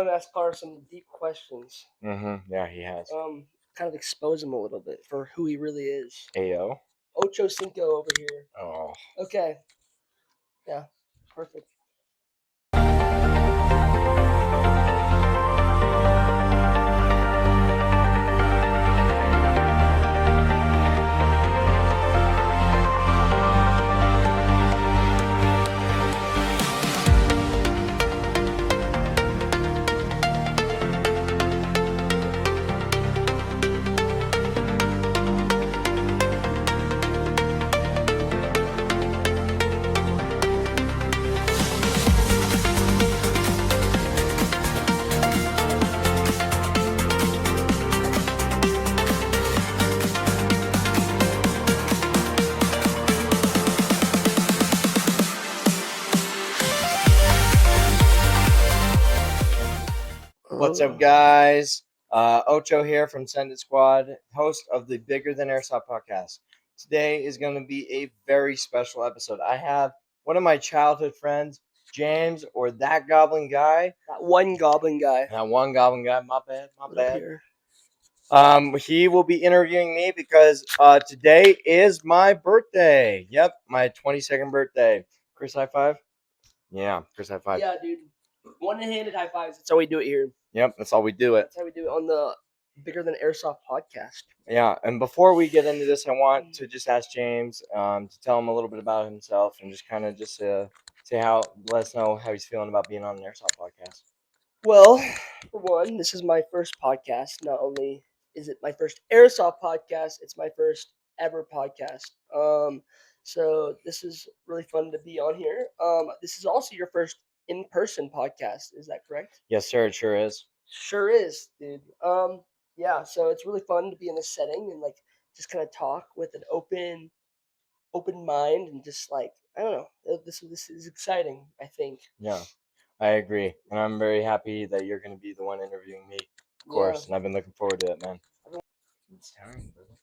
want to ask Carter some deep questions. Yeah, he has. Kind of expose him a little bit for who he really is. Ayo. Ocho Cinco over here. Oh. Okay. Yeah. Perfect. What's up, guys? Ocho here from Send It Squad, host of the Bigger Than Airsoft podcast. Today is going to be a very special episode. I have one of my childhood friends, James, or that goblin guy. That one goblin guy. That one goblin guy. My bad. What up here? He will be interviewing me because today is my birthday. Yep, my 22nd birthday. Chris, high five. Yeah, Chris, high five. Yeah, dude. One-handed high fives. That's how we do it here. Yep, that's all we do it. That's how we do it on the Bigger Than Airsoft podcast. Yeah, and before we get into this, I want to just ask James to tell him a little bit about himself and just kind of just say let us know how he's feeling about being on an Airsoft podcast. Well, for one, this is my first podcast. Not only is it my first Airsoft podcast, it's my first ever podcast. So this is really fun to be on here. This is also your first in-person podcast. Is that correct? Yes, sir. It sure is. Sure is, dude. Yeah. So it's really fun to be in this setting and like just kind of talk with an open mind and just like I don't know. This is exciting. I think. Yeah, I agree, and I'm very happy that you're going to be the one interviewing me, of course. And I've been looking forward to it, man. It's time, brother.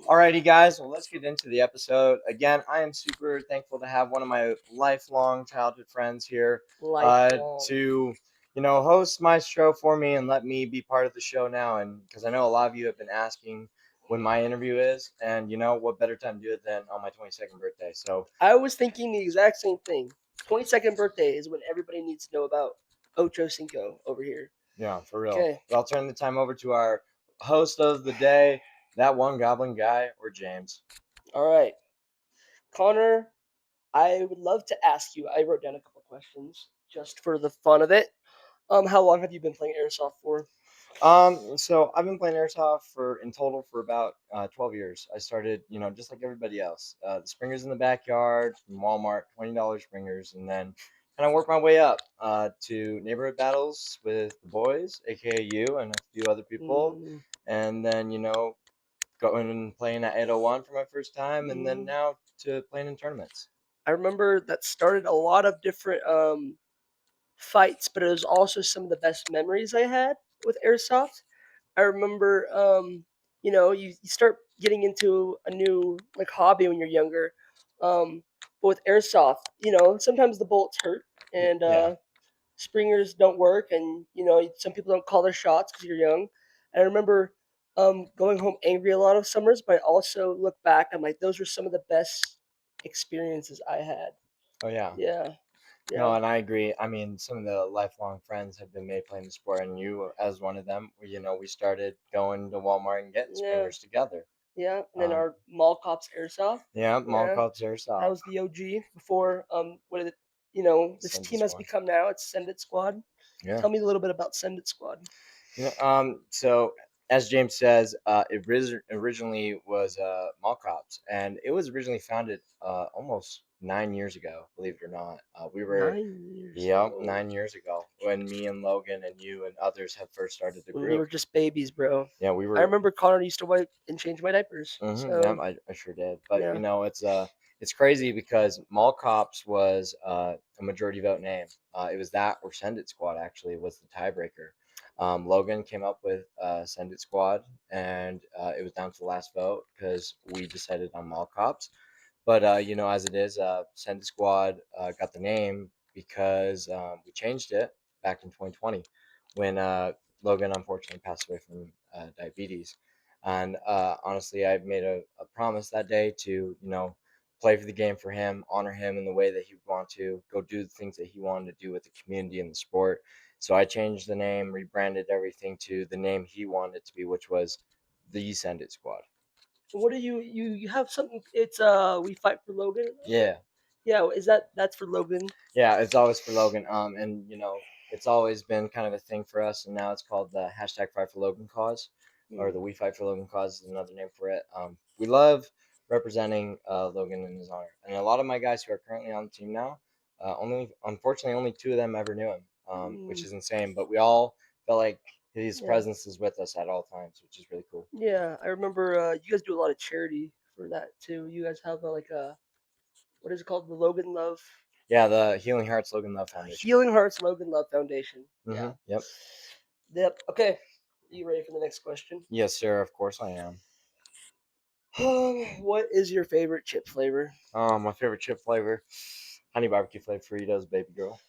Alrighty, guys. Well, let's get into the episode. Again, I am super thankful to have one of my lifelong childhood friends here to, host my show for me and let me be part of the show now. And because I know a lot of you have been asking when my interview is, and what better time to do it than on my 22nd birthday? So I was thinking the exact same thing. 22nd birthday is when everybody needs to know about Ocho Cinco over here. Yeah, for real. Okay. I'll turn the time over to our host of the day, that one goblin guy, or James. All right. Connor, I would love to ask you. I wrote down a couple questions just for the fun of it. How long have you been playing Airsoft for? So I've been playing Airsoft in total for about 12 years. I started, just like everybody else, the springers in the backyard from Walmart, $20 springers, and then kind of worked my way up to neighborhood battles with the boys, aka you, and a few other people, and then going and playing at 801 for my first time, and then now to playing in tournaments. I remember that started a lot of different fights, but it was also some of the best memories I had with Airsoft. I remember, you start getting into a new like hobby when you're younger. But with Airsoft, sometimes the bullets hurt and springers don't work, and some people don't call their shots because you're young. And I remember going home angry a lot of summers, but I also look back, I'm like, those were some of the best experiences I had. Oh yeah. Yeah. No, and I agree. I mean, some of the lifelong friends have been made playing the sport, and you as one of them. We started going to Walmart and getting springers together. Yeah, and then our Mall Cops Airsoft. Yeah, Mall Cops Airsoft. That was the OG before. What is it? This Send It team has Squad. become now. It's Send It Squad. Yeah. Tell me a little bit about Send It Squad. So as James says, it originally was Mall Cops, and it was originally founded almost 9 years ago. Believe it or not, we were 9 years. Yep, 9 years ago when me and Logan and you and others had first started the group. We were just babies, bro. Yeah, we were. I remember Connor used to wipe and change my diapers. Yeah, I sure did. But it's crazy because Mall Cops was a majority vote name. It was that or Send It Squad actually was the tiebreaker. Logan came up with Send It Squad, and it was down to the last vote because we decided on Mall Cops. But as it is, Send It Squad got the name because we changed it back in 2020 when Logan unfortunately passed away from diabetes. And honestly, I made a promise that day to, play for the game for him, honor him in the way that he would want to, go do the things that he wanted to do with the community and the sport. So I changed the name, rebranded everything to the name he wanted it to be, which was the Send It Squad. What do you have something? It's we fight for Logan. Yeah. Yeah, is that's for Logan? Yeah, it's always for Logan. And it's always been kind of a thing for us, and now it's called the hashtag Fight for Logan cause, or Mm, the We Fight for Logan cause is another name for it. We love representing Logan in his honor, and a lot of my guys who are currently on the team now, only unfortunately only two of them ever knew him, which mm, is insane. But we all felt like his yeah, presence is with us at all times, which is really cool. yeah. I remember you guys do a lot of charity for that too. You guys have like a what is it called? The Logan Love Yeah, the Healing Hearts Logan Love Foundation. Healing Hearts Logan Love Foundation. Yeah. Yep. Yep. Okay. You ready for the next question? Yes, sir. Of course I am. What is your favorite chip flavor? My favorite chip flavor, honey barbecue flavored Fritos, baby girl.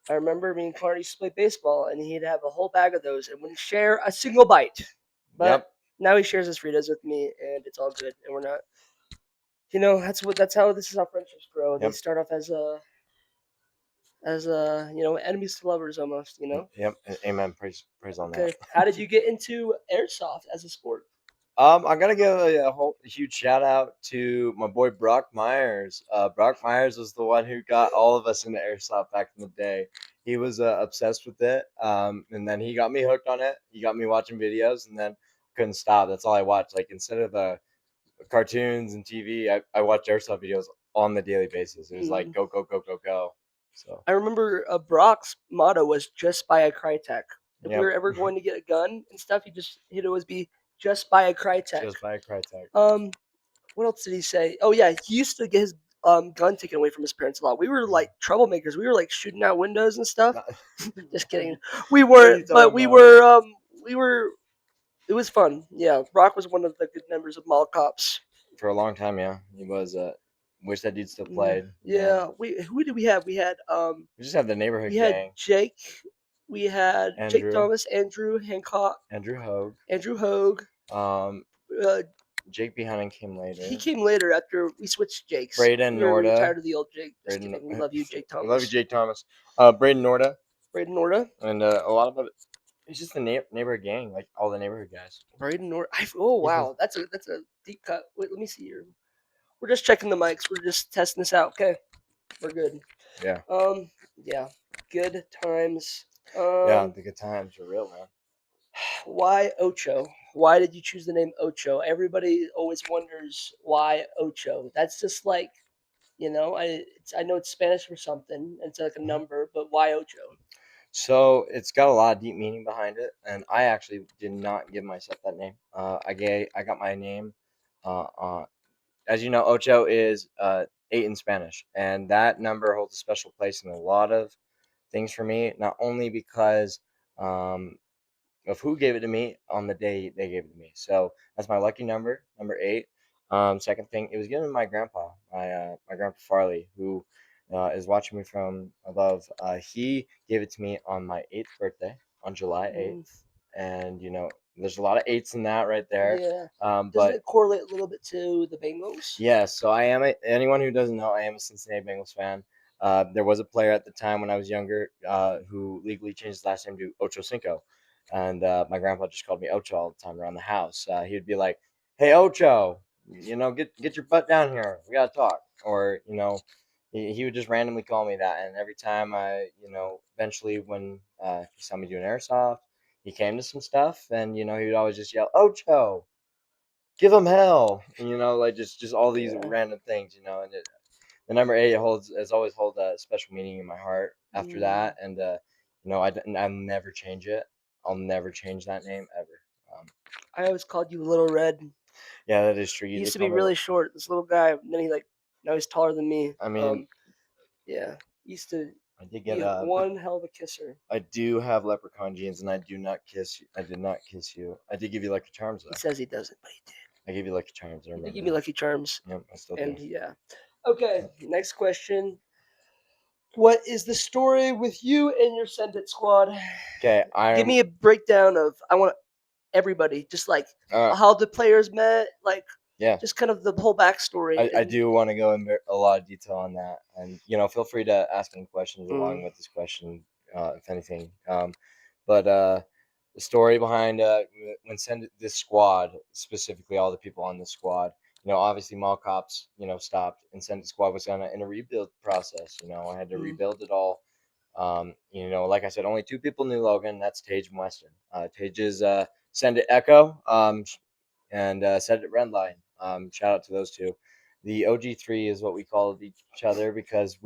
I remember me and Clark used to play baseball, and he'd have a whole bag of those and wouldn't share a single bite. But Yep, now he shares his Fritos with me, and it's all good. And we're not, that's how this is how friendships grow. They yep, start off as enemies to lovers almost. yep. Amen. Praise on that. Okay. How did you get into airsoft as a sport? I gotta give a huge shout out to my boy Brock Myers. Brock Myers was the one who got all of us into airsoft back in the day. He was obsessed with it, and then he got me hooked on it. He got me watching videos, and then couldn't stop. That's all I watched. Like instead of cartoons and TV, I watched airsoft videos on the daily basis. It was like Mm. go go go go go. So I remember Brock's motto was "just buy a Crytek." If we yep, were ever going to get a gun and stuff, he'd always be "just buy a Crytek." just buy a Crytek. Um, what else did he say? Oh yeah, he used to get his gun taken away from his parents a lot. We were like troublemakers. We were like shooting out windows and stuff. Not- Just kidding. what We are you weren't, but talking about? we were. It was fun. Yeah, Brock was one of the good members of Mall Cops. For a long time, yeah, he was. Wish that dude still Yeah, played. Yeah, yeah. Who did we have? we just have the We neighborhood had gang. Jake. We had Jake Andrew, Thomas, Andrew Hancock, Andrew Hogue. Andrew Hogue. Um, Uh, Jake B. Hunting came he later. came later after we switched Jakes. Braden We were Norda. tired of the old Jake. Just Braden, kidding. We love you, Jake we love you, Thomas. Jake Thomas. Braden Norda, Braden Norda. and a lot of it. It's just the neighborhood gang, like all the neighborhood guys. Braden Norda. Oh Yeah, wow, that's a deep cut. Wait, let me see here. We're just checking the mics. We're just testing this out. Okay, we're good. yeah, Yeah, good times. yeah. Um, The good times are real, man. why Ocho? Why did you choose the name Ocho? Everybody always wonders why Ocho. That's just like I know it's Spanish for something. It's like a Mhm. number, but why Ocho? So it's got a lot of deep meaning behind it, and I actually did not give myself that name. I got my name. As you know, ocho is eight in Spanish, and that number holds a special place in a lot of things for me. Not only because um, of who gave it to me on the day they gave it to me. So that's my lucky number, number eight. Second thing, it was given to my grandpa, my grandpa Farley, who is watching me from above. He gave it to me on my eighth birthday on July Mm, 8th, and there's a lot of eights in that right there. yeah. Doesn't But it correlate a little bit to the Bengals? yes, so anyone who doesn't know, I am a Cincinnati Bengals fan. There was a player at the time when I was younger who legally changed his last name to Ocho Cinco, and my grandpa just called me Ocho all the time around the house. He would be like, "Hey Ocho, get your butt down here. We gotta talk." Or he would just randomly call me that, and every time eventually when he saw me doing airsoft, he came to some stuff, and he would always just yell Ocho, give them hell, like just all these Yeah. random things, and the number eight has always hold a special meaning in my heart after Mm. that, and I'll never change it. I'll never change that name ever. Um, I always called you Little Red. yeah, that is true. He They used to call be me. really short, this little guy. And then now he's taller than me. I mean, Yeah, he used to I did be get one hell of a kisser. I do have leprechaun genes, and I do not kiss you. I did not kiss you. I did give you Lucky Charms He though. says he doesn't, but he did. I gave you Lucky Charms. I He did remember give me that. Lucky Charms, Yep, I still do. and yeah. Okay, next question. What is the story with you and your Send It squad? Okay, Give I'm me a breakdown of. I want everybody, just like uh how the players met, like yeah. just kind of the whole backstory. I And do want to go in a lot of detail on that, and feel free to ask any questions along mm, with this question, if anything. But the story behind when send this squad, specifically all the people on the squad, obviously mall cops, stopped, and send squad was in a rebuild process. I had to mm, rebuild it all. Like I said, only two people knew Logan. That's Tage and Weston. Tage is Send It Echo. And Set It Redline. Shout out to those two. The OG3 is what we called each other because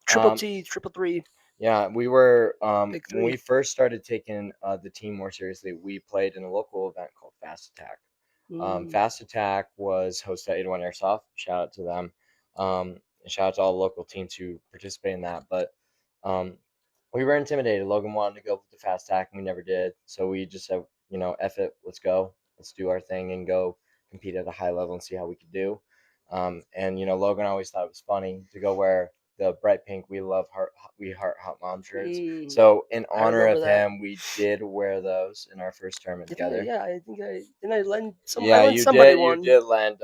triple um, T, triple three, yeah, we were big when we three. first started taking the team more seriously. We played in a local event called Fast Attack. Mm, Fast Attack was hosted at 81 Airsoft. Shout out to them. And shout out to all the local teams who participate in that. But um, we were intimidated. Logan wanted to go with the Fast Attack, and we never did. So we just said, F it, let's go. Let's do our thing and go compete at a high level and see how we could do. And Logan always thought it was funny to go wear the bright pink we heart hot mom shirts. mm, So in I honor remember of that. him, we did wear those in our first tournament Didn't I? together. Yeah, I think I didn't. I lend some. I Yeah, lent you somebody did. You one. did land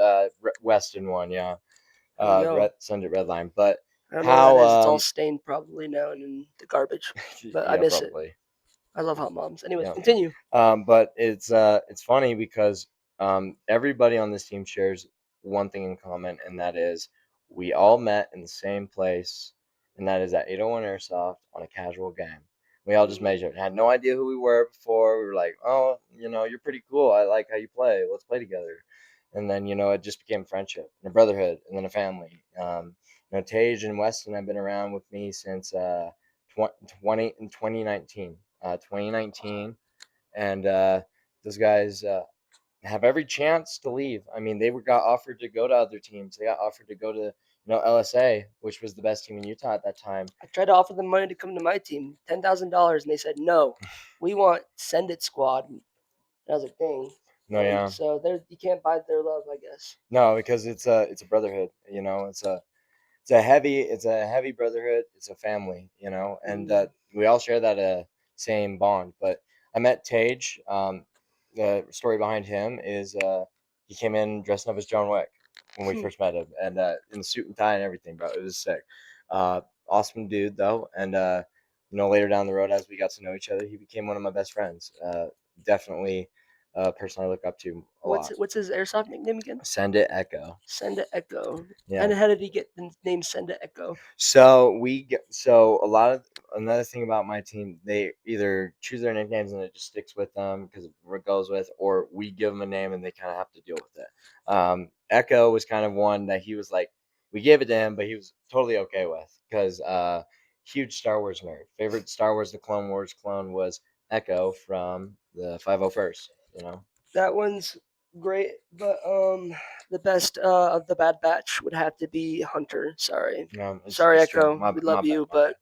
Weston one, yeah. There we go. Send it red line. But I don't know what that how? is. It's all stained probably now and in the garbage. But I Yeah, miss it. probably. I love hot moms. Anyways, Yeah. continue. But it's funny because everybody on this team shares one thing in common, and that is we all met in the same place, and that is at 801 Airsoft on a casual game. We all just met each Mm, other. Had no idea who we were before. We were like, oh, you're pretty cool. I like how you play. Let's play together. And then it just became friendship and a brotherhood, and then a family. Tage and Weston have been around with me since 2019. 2019, and those guys have every chance to leave. I mean, got offered to go to other teams. They got offered to go to LSA, which was the best team in Utah at that time. I tried to offer them money to come to my team, $10,000, and they said no. We want Send It Squad. And I was like, dang. No, yeah, So you can't buy their love, I guess. no, because it's a brotherhood. It's a heavy brotherhood. It's a family, and Mm, we all share that same bond. But I met Tage. The story behind him is he came in dressing up as John Wick when we first met him, and in the suit and tie and everything, bro. It was sick. Awesome dude though, and later down the road as we got to know each other, he became one of my best friends. Definitely a person I look up to a lot. what's his airsoft nickname again? Send it, Echo. Send It Echo. And Yeah. how did he get the name Send It Echo? So a lot of another thing about my team, they either choose their nicknames and it just sticks with them because it goes with, or we give them a name and they kind of have to deal with it. Echo was kind of one that he was like, we gave it to him, but he was totally okay with because huge Star Wars nerd. Favorite Star Wars, the Clone Wars clone was Echo from the 501st. That one's great, but the best of the Bad Batch would have to be Hunter. Sorry, sorry, It's true. Echo. We My love bad, you, my but bad.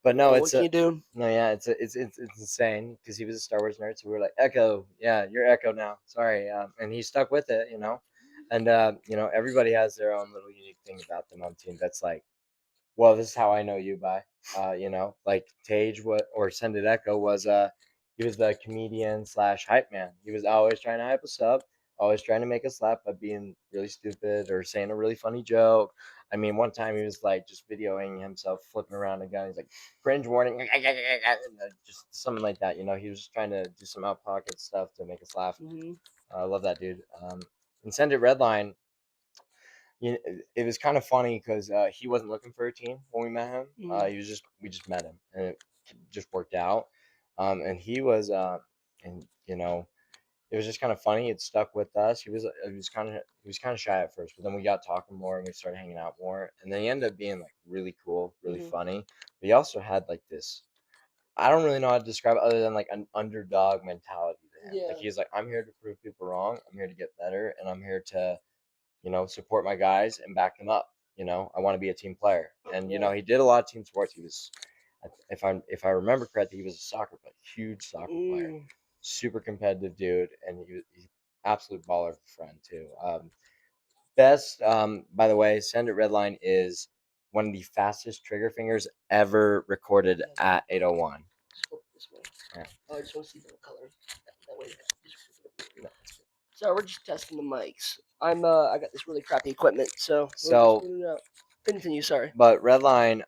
But no, what can you do? no, yeah, it's insane because he was a Star Wars nerd, so we were like, Echo, yeah, you're Echo now. Sorry, and he stuck with it. And everybody has their own little unique thing about them on the team. That's like, well, this is how I know you by, like Tage, what or Send It Echo was he was the comedian slash hype man. He was always trying to hype us up, always trying to make us laugh by being really stupid or saying a really funny joke. I mean, one time he was like just videoing himself flipping around a gun. He's like, cringe warning, just something like that. He was just trying to do some out pocket stuff to make us laugh. Hmm. I love that dude. And Send It Redline, it was kind of funny because he wasn't looking for a team when we met him. Hmm. We just met him, and it just worked out. And he was, and it was just kind of funny. It stuck with us. He was kind of shy at first, but then we got talking more and we started hanging out more. And then he ended up being like really cool, really Hmm. funny. But he also had like this. I don't really know how to describe it other than like an underdog mentality to him. Like Yeah. he's like, I'm here to prove people wrong. I'm here to get better, and I'm here to support my guys and back them up. I want to be a team player, and Yeah. he did a lot of team sports. He was, if I remember correctly, he was a soccer player, huge soccer player, Mm. super competitive dude, and he absolute baller of a friend too. Best, by the way, Send It Redline is one of the fastest trigger fingers ever recorded Yeah. at 801. Just flip it this way. Yeah. Oh, I just want to see the color. That way. No, it's good. So we're just testing the mics. I got this really crappy equipment, so we're just So, putting it out. Continue. Sorry. but Redline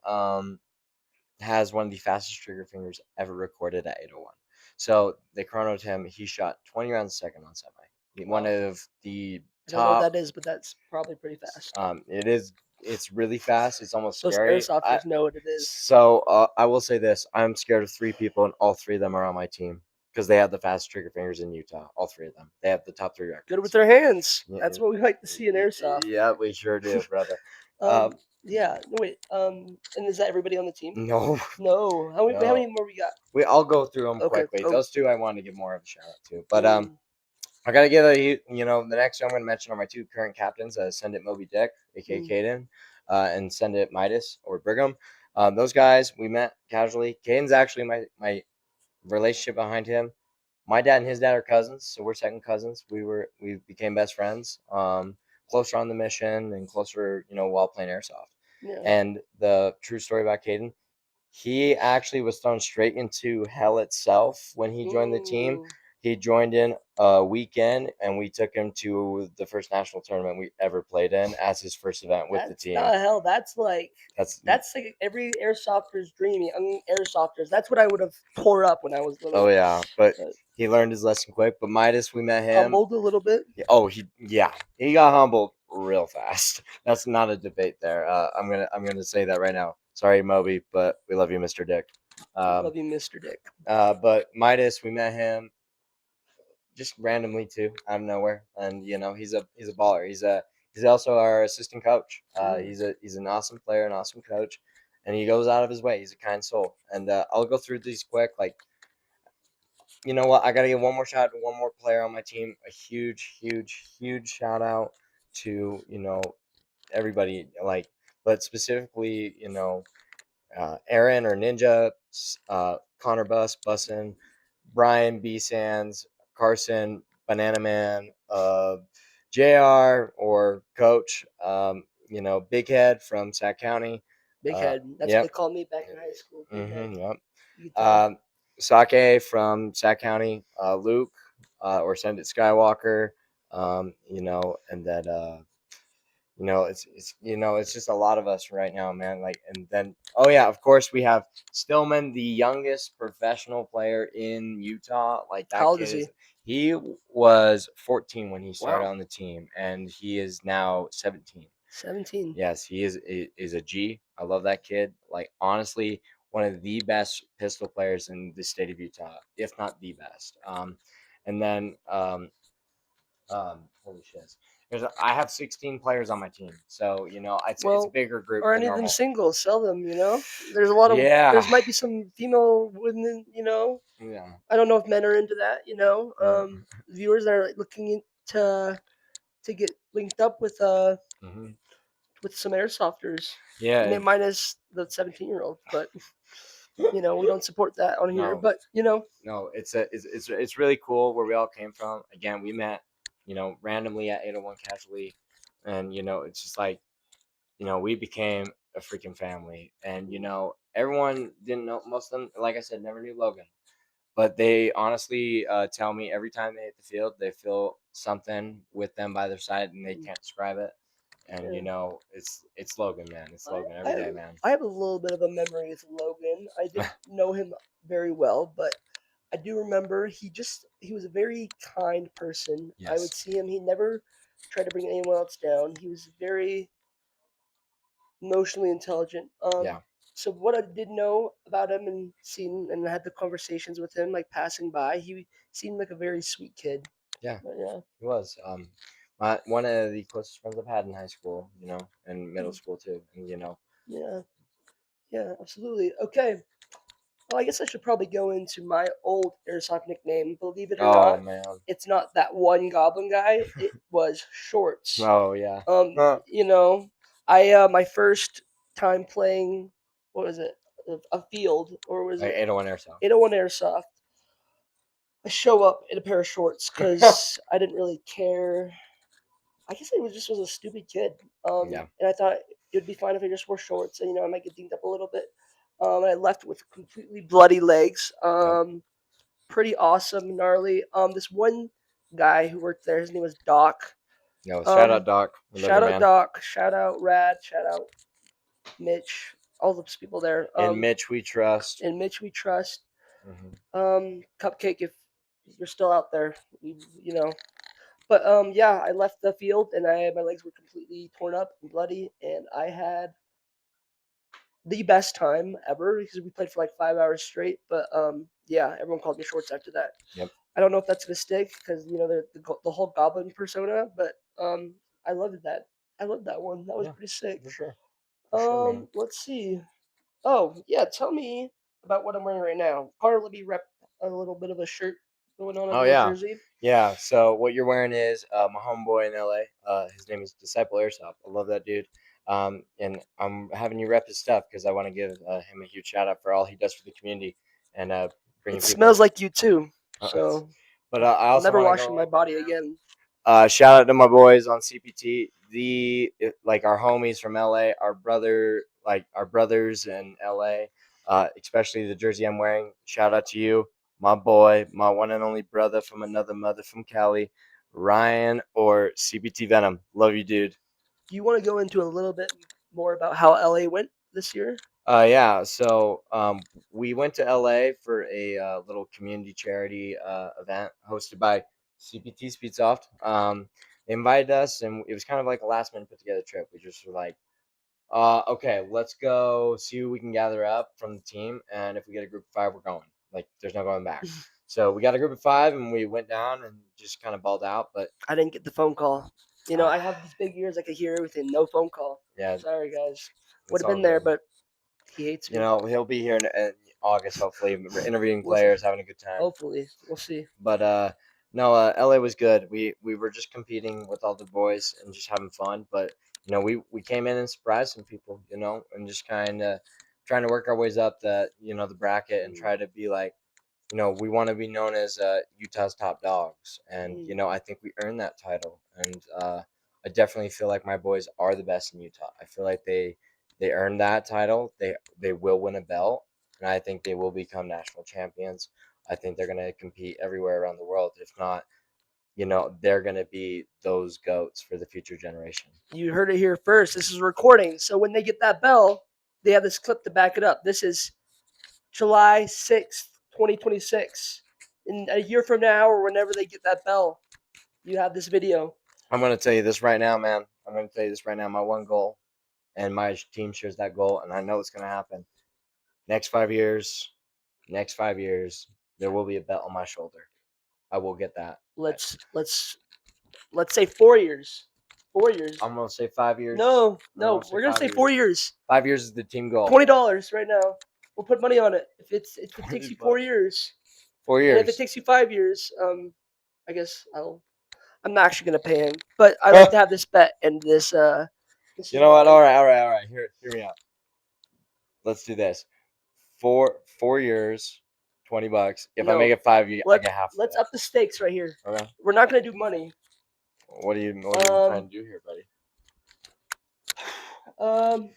has one of the fastest trigger fingers ever recorded at 801. So they chronoed him. He shot 20 rounds a second on semi. One Wow. of the I don't know what top. that is, but that's probably pretty fast. It is. It's really fast. It's almost Those scary. airsofters know what it is. I will say this: I'm scared of three people, and all three of them are on my team because they have the fastest trigger fingers in Utah. All three of them. They have the top three Good with records. their hands. Yeah, That's what we like to see in airsoft. yeah, we sure do, brother. um, yeah. No wait. And is that everybody on the team? No, No. How many? How no. many more we got? I'll go through them Okay. quickly. Go. Those two I want to give more of a shout out to, but Mm, I gotta give the next two I'm gonna mention are my two current captains, Send It Moby Dick, aka mm, Caden, and Send It Midas or Brigham. Those guys we met casually. Caden's actually my relationship behind him. My dad and his dad are cousins, so we're second cousins. We became best friends, closer on the mission and closer, while playing airsoft. yeah. And the true story about Caden, he actually was thrown straight into hell itself when he joined the team. Mm, He joined in a weekend, and we took him to the first national tournament we ever played in as his first event with the that's team. not hell. That's That's like every airsofter's dream. Young airsofters. That's what I would have tore up when I was oh little. yeah, but But he learned his lesson quick. But Midas, we met him. humbled a little bit. Oh, he got humbled real fast. That's not a debate there. I'm gonna say that right now. Sorry, Moby, but we love you, Mr. Dick. Um, Love you, Mr. Dick. but Midas, we met him just randomly too, out of nowhere, and he's a baller. He's also our assistant coach. Mm. He's an awesome player, an awesome coach, and he goes out of his way. He's a kind soul. And I'll go through these quick. Like, you know what? I gotta give one more shout out to one more player on my team. A huge, huge, huge shout out to everybody. Like, but specifically, Aaron or Ninja, Connor Bussin, Brian B Sands, Carson Banana Man, Jr. or Coach, Big Head from Sac County. Big head. That's what they Yep. called me back in high school. Big head. Yep. You can tell. Sake from Sac County, Luke, or Send It Skywalker, and then it's just a lot of us right now, man. Like, and then, oh yeah, of course we have Stillman, the youngest professional player in Utah. Like, How that old kid is he? he was 14 when he started Wow. on the team, and he is now 17. 17. Yes, he is a G. I love that kid. Like, honestly, one of the best pistol players in the state of Utah, if not the best. And then holy shit. I have 16 players on my team, so it's a Well, bigger group are than any of them normal. singles? Sell them, you know? There's a lot of, Yeah, there's might be some female women, you know? yeah. I don't know if men are into that, you know? Mm. Viewers that are like looking to get linked up Hmm. with some airsofters. Yeah, Minus the 17-year-old, but we don't support that on here. no, But no. It's really cool where we all came from. Again, we met, randomly at 801 casually, and it's just like we became a freaking family, and everyone didn't know. Most of them, like I said, never knew Logan. But they honestly tell me every time they hit the field, they feel something with them by their side, and they can't describe it. And yeah. it's Logan, man. It's I, Logan I every have day, man. I have a little bit of a memory with Logan. I didn't know him very well, but I do remember he was a very kind person. I would Yes. see him. He never tried to bring anyone else down. He was very emotionally intelligent. Yeah. So what I did know about him and seen and had the conversations with him, like passing by, he seemed like a very sweet kid. Yeah. But yeah, He was. One of the closest friends I've had in high school, and middle mm, school too, and yeah, yeah, absolutely. Okay, well, I guess I should probably go into my old airsoft nickname. Believe it or oh not, man. it's not that one goblin guy. It was Shorts. Oh yeah. Um, Huh. you know, I my first time playing, what was it, a field, or was Like it 801 airsoft. 801 airsoft? I show up in a pair of shorts because I didn't really care. I guess I was just was a stupid kid. Yeah. And I thought it'd be fine if I just wore shorts, and I might get dinged up a little bit. And I left with completely bloody legs. Yep. Pretty awesome, gnarly. This one guy who worked there, his name was Doc. No, shout out Um, Doc. We love you, Shout out man. Doc. Shout out Rad. Shout out Mitch. All those people there. And Mitch, we trust. And Mitch we trust. Hmm. Cupcake, if you're still out there, you know. But yeah, I left the field and my legs were completely torn up and bloody, and I had the best time ever because we played for like 5 hours straight. But yeah, everyone called me shorts after that. Yep. I don't know if that's gonna stick because the whole goblin persona, but I loved that. I loved that one. That was Yeah, pretty sick. for sure. For sure, man. Let's see. Oh yeah, tell me about what I'm wearing right now. Carter, let me rep a little bit of a shirt going on, a Oh little yeah, jersey. yeah. So what you're wearing is my homeboy in LA. His name is Disciple Airsoft. I love that dude. And I'm having you rep his stuff because I want to give him a huge shout out for all he does for the community and It bringing smells people. like you too, Uh, so but I I'm also never want to washing go my over body again. shout out to my boys on CPT. Like our homies from LA, our brothers in LA, especially the jersey I'm wearing. Shout out to you, my boy, my one and only brother from another mother from Cali, Ryan or CPT Venom. Love you, dude. Do you want to go into a little bit more about how LA went this year? Yeah. So we went to LA for a little community charity event hosted by CPT Speedsoft. They invited us, and it was kind of like a last minute put together trip. We just were like, okay, let's go see who we can gather up from the team, and if we get a group of five, we're going. Like, there's no going back. So we got a group of five, and we went down and just kind of balled out. But I didn't get the phone call. uh, I have these big ears. I could hear everything. No phone call. yeah, Sorry, guys. Would it's have all been there, good. but he hates me. He'll be here in August, hopefully, interviewing We'll see. players, having a good time. Hopefully, we'll see. But no, LA was good. We were just competing with all the boys and just having fun. But we came in and surprised some people, and just kind of trying to work our ways up the bracket and Mm, try to be like, we want to be known as Utah's top dogs, and mm. I think we earned that title. And I definitely feel like my boys are the best in Utah. I feel like they earned that title. They will win a belt, and I think they will become national champions. I think they're going to compete everywhere around the world. If not, they're going to be those goats for the future generation. You heard it here first. This is recording. So when they get that bell, they have this clip to back it up. This is July 6th, 2026. In a year from now, or whenever they get that bell, you have this video. I'm going to tell you this right now, man. I'm going to tell you this right now. My one goal, and my team shares that goal, and I know it's going to happen. Next 5 years, there will be a belt on my shoulder. I will get that. Let's say 4 years. 4 years. I'm gonna say 5 years. No, I'm no, gonna say we're gonna five say years. 4 years. 5 years is the team goal. $20 right now. We'll put money on it. If it takes 20 you four bucks. years, Four and if it years. takes you 5 years, I guess I'm not actually gonna pay him, but I'd like to have this bet and this. This You is know what? mine. All right. Hear me out. Let's do this. 4 years, $20. If I make No, it 5 years, I let's get half of let's it. up the stakes right here. Okay. We're not gonna do money. What are you trying Um, to do here, buddy? um,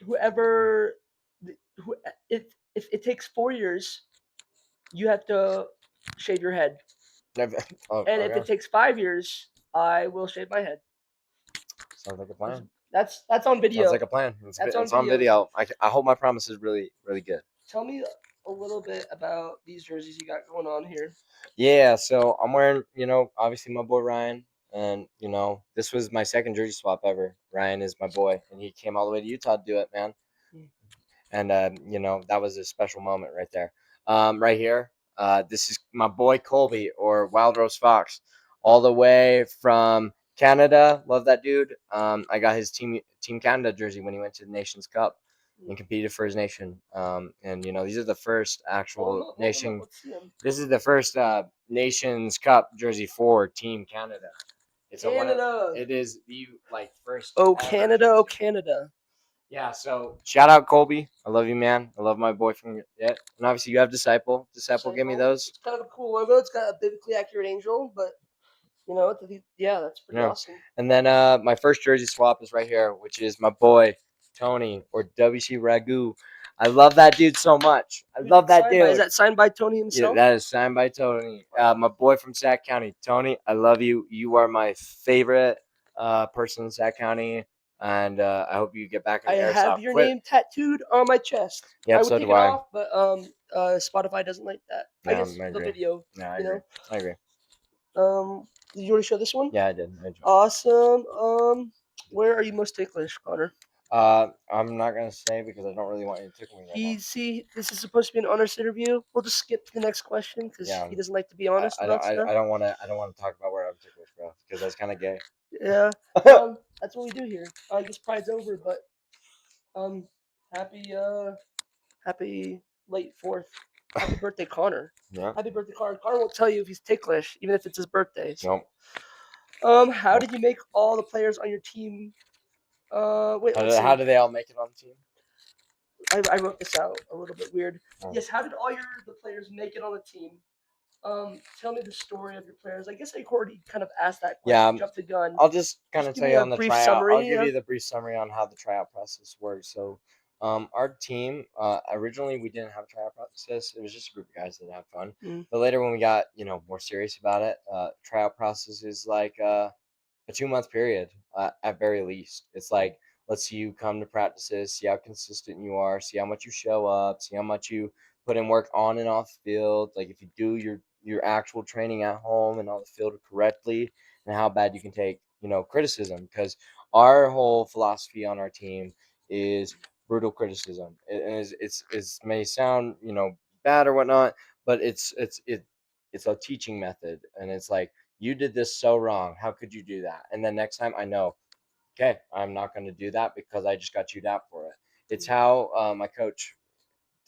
whoever, who if it takes 4 years, you have to shave your head, Oh, and if it okay. takes 5 years, I will shave my head. Sounds like a plan. That's on Sounds video. like a plan. That's on It's on video. video. I hope my promise is really, really good. Tell me a little bit about these jerseys you got going on here. Yeah, so I'm wearing, obviously my boy Ryan, and this was my second jersey swap ever. Ryan is my boy, and he came all the way to Utah to do it, man. Hmm. And that was a special moment right there. Right here, this is my boy Colby or Wild Rose Fox, all the way from Canada. Love that dude. I got his Team Canada jersey when he went to the Nations Cup and competed for his nation. And these are the first actual Hold them up. nation. Let's see them. This is the first Nations Cup jersey for Team Canada. It's a one of Canada. it is the first Oh ever Canada. Oh jersey. Canada. Yeah, so shout out Colby. I love you, man. I love my boyfriend. Yeah, and obviously you have Disciple. Disciple, give me those. It's kind of a cool logo. It's got a biblically accurate angel, but Yeah, that's pretty Yeah. awesome. And then my first jersey swap is right here, which is my boy Tony or WC Ragu. I love that dude so much. I Who's love it that signed by? Is dude. that signed by Tony Yeah, himself? that is signed by Tony. Wow. My boy from Sac County. Tony, I love you. You are my favorite person in Sac County. And I hope you get back I into have airsoft. your Quit. name tattooed on my chest. I Yep, would so take do it I. off, but Spotify doesn't like that. I Yeah, guess I the agree. video, Yeah, I you agree. know. I agree. Did you already show this one? Yeah, I did. I enjoyed it. Awesome. Where are you most ticklish, Connor? I'm not gonna say because I don't really want you to tickle me right now. See, this is supposed to be an honest interview. We'll just skip to the next question because Yeah, he doesn't like to be honest about stuff. I don't want to talk about where I'm ticklish, bro, because that's kind of gay. Yeah. That's what we do here. I guess pride's over, but um, happy happy late fourth. Happy birthday, Connor. Yeah. Happy birthday, Connor. Connor won't tell you if he's ticklish, even if it's his birthday. So, Nope. how Nope. did you make all the players on your team? Wait, let's How see. do they all make it on the team? I wrote this out a little bit weird. Oh. Yes, how did all the players make it on the team? Tell me the story of your players. I guess I already kind of asked that Yeah, question. Jumped the gun. I'll just kind Just of give tell me you a on the brief tryout. I'll summary. give you the brief summary on how the tryout process works. So, our team, originally we didn't have a tryout process. It was just a group of guys that had fun. Mm, But later, when we got more serious about it, tryout process is like a 2 month period at very least. It's like let's see you come to practices, see how consistent you are, see how much you show up, see how much you put in work on and off the field. Like if you do your actual training at home and on the field correctly, and how bad you can take criticism. Because our whole philosophy on our team is brutal criticism. It may sound bad or whatnot, but it's a teaching method, and it's like you did this so wrong. How could you do that? And then next time I know, okay, I'm not going to do that because I just got chewed out for it. It's how my coach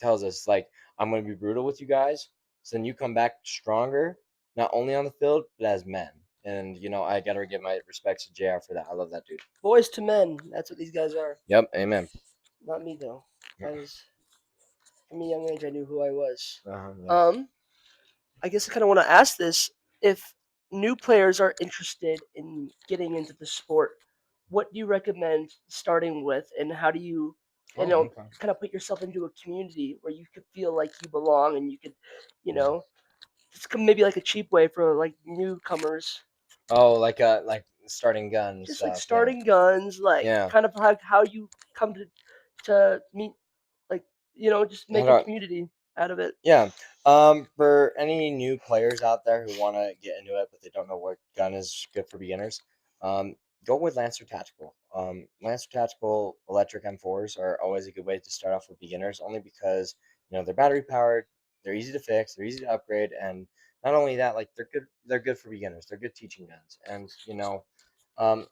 tells us, like, I'm going to be brutal with you guys. So then you come back stronger, not only on the field, but as men. And, I got to give my respects to JR for that. I love that dude. boys to men. That's what these guys are. Yep. Amen. Not me though. Yeah. I was from a young age. I knew who I was. Yeah. Um, I guess I kind of want to ask this: if new players are interested in getting into the sport, what do you recommend starting with, and how do you, Oh, okay. kind of put yourself into a community where you could feel like you belong and you could, you Yeah. know, it's maybe like a cheap way for like newcomers, Oh, like starting gun and just like stuff. Yeah. starting guns, like Yeah. kind of like how you come to meet, like just make a Okay. community out of it. Yeah. For any new players out there who want to get into it, but they don't know what gun is good for beginners, um, go with Lancer Tactical. Lancer Tactical electric M4s are always a good way to start off with beginners, only because they're battery powered, they're easy to fix, they're easy to upgrade, and not only that, like they're good. They're good for beginners. They're good teaching guns, and um,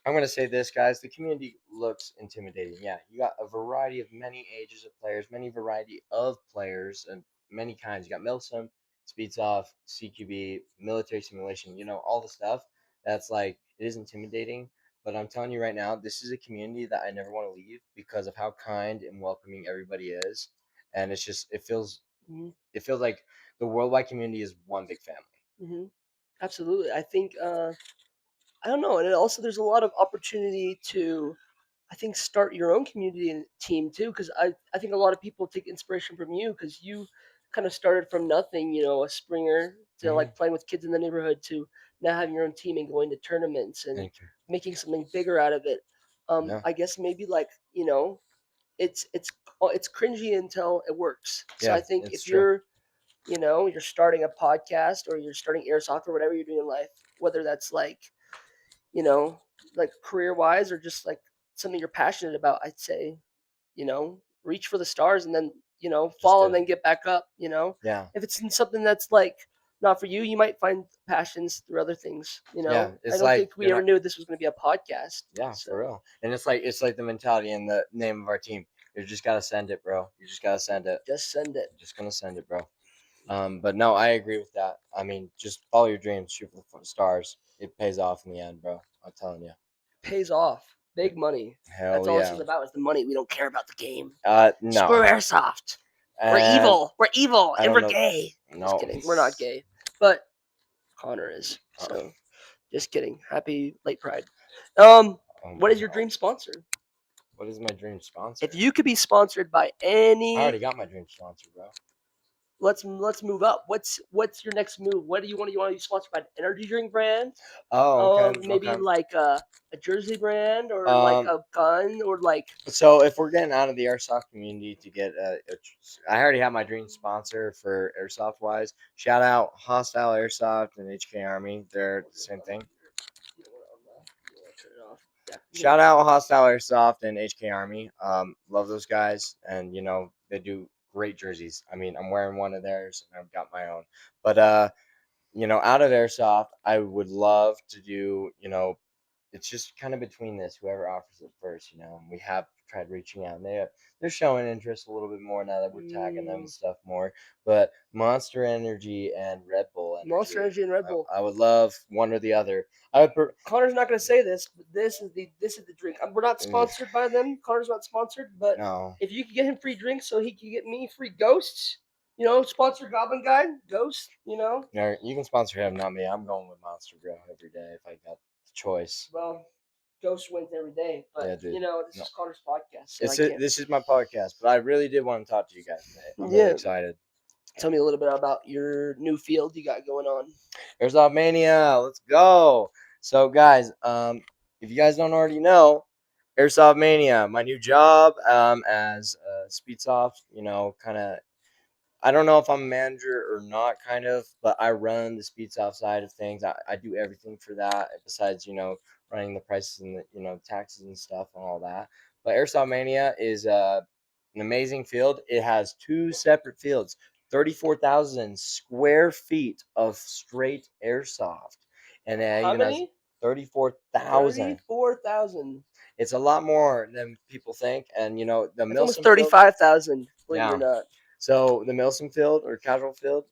I'm going to say this, guys. The community looks intimidating. Yeah, you got a variety of many ages of players, many variety of players, and many kinds. You got Milsim, Speedsoft, CQB, military simulation. All the stuff. That's like it is intimidating. But I'm telling you right now, this is a community that I never want to leave because of how kind and welcoming everybody is, and it's just Hmm. it feels like the worldwide community is one big family. Hmm. Absolutely, I think. I don't know, and it also there's a lot of opportunity to, I think, start your own community and team too. Because I think a lot of people take inspiration from you because you kind of started from nothing, a springer to Hmm. like playing with kids in the neighborhood to now having your own team and going to tournaments and Thank you. making something bigger out of it. Yeah, I guess maybe like it's cringy until it works. So yeah, I think it's if true. you're starting a podcast or you're starting airsoft or whatever you're doing in life, whether that's you know, like career wise or just like something you're passionate about, I'd say, reach for the stars and then, Just fall do and it. then get back up, Yeah. If it's in something that's like not for you, you might find passions through other things. Yeah, I it's don't like think you're we ever not. knew this was going to be a podcast. Yeah, for So real. And it's like the mentality and the name of our team. You just gotta send it, bro. You just gotta send it. just send it. You're just gonna send it, bro. But no, I agree with that. I mean, just follow your dreams, shoot for the stars. It pays off in the end, bro. I'm telling you. Pays off. Big money. That's Hell all this is yeah. about is the money. We don't care about the game. No, Screw airsoft. We're and evil. We're evil I and don't we're know. gay. Just No. kidding. We're not gay. But Connor is. Uh, So Just kidding. Happy late Pride. Um, Oh what my is your god. dream sponsor? What is my dream sponsor? If you could be sponsored by I already any, got my dream sponsor, bro. let's move up. What's your next move? What do you want? You want to be sponsored by an energy drink brand? Oh, okay, Maybe okay. like a jersey brand or like Um, a gun or like so if we're getting out of the airsoft community to get I already have my dream sponsor for airsoft wise. Shout out Hostile Airsoft and HK Army. They're the same thing. you don't want to turn it off. Yeah, you Shout can. out Hostile Airsoft and HK Army. Love those guys, and they do great jerseys. I mean, I'm wearing one of theirs, and I've got my own. But out of airsoft, I would love to do. It's just kind of between this. Whoever offers it first. We have tried reaching out, and they're showing interest a little bit more now that we're tagging them and stuff more. But Monster Energy and Red Bull Monster Energy, Energy and Red Bull. I would love one or the other. I would. Connor's not going to say this, but this is the drink. We're not sponsored by them. Connor's not sponsored, but No. if you could get him free drinks, so he could get me free ghosts. Sponsor Goblin Guy, Ghost. No, you can sponsor him, not me. I'm going with Monster Grill every day if I got the choice. Well, Ghost wins every day, Yeah, but dude. this No, is Connor's podcast, so I can't. this is my podcast, but I really did want to talk to you guys today. I'm really Yeah, excited. tell me a little bit about your new field you got going on. Airsoft Mania, let's go. So, guys, if you guys don't already know, Airsoft Mania, my new job as Speedsoft, kind of I don't know if I'm a manager or not, kind of, but I run the Speedsoft side of things. I do everything for that besides, running the prices and the, taxes and stuff and all that. But Airsoft Mania is an amazing field. It has two separate fields, 34,000 square feet of straight airsoft. And it How even has many? 34,000. 34,000. It's a lot more than people think. And, the That's almost Milsom field, 35,000. Believe it or yeah. not. So the Milsom field or casual field,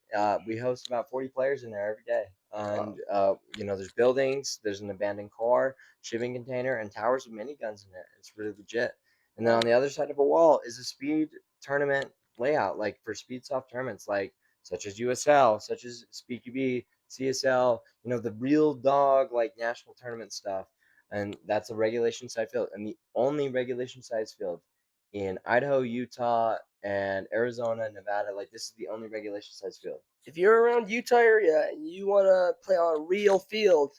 we host about 40 players in there every day. Wow. And there's buildings, there's an abandoned car, shipping container, and towers with miniguns in it. It's really legit. And then on the other side of a wall is a speed tournament layout, like for speed soft tournaments, like such as USL, such as SpeedQB, CSL. The real dog like national tournament stuff. And that's a regulation side field, and the only regulation size field in Idaho, Utah, and Arizona, Nevada. Like this is the only regulation size field. If you're around Utah area and you want to play on a real field,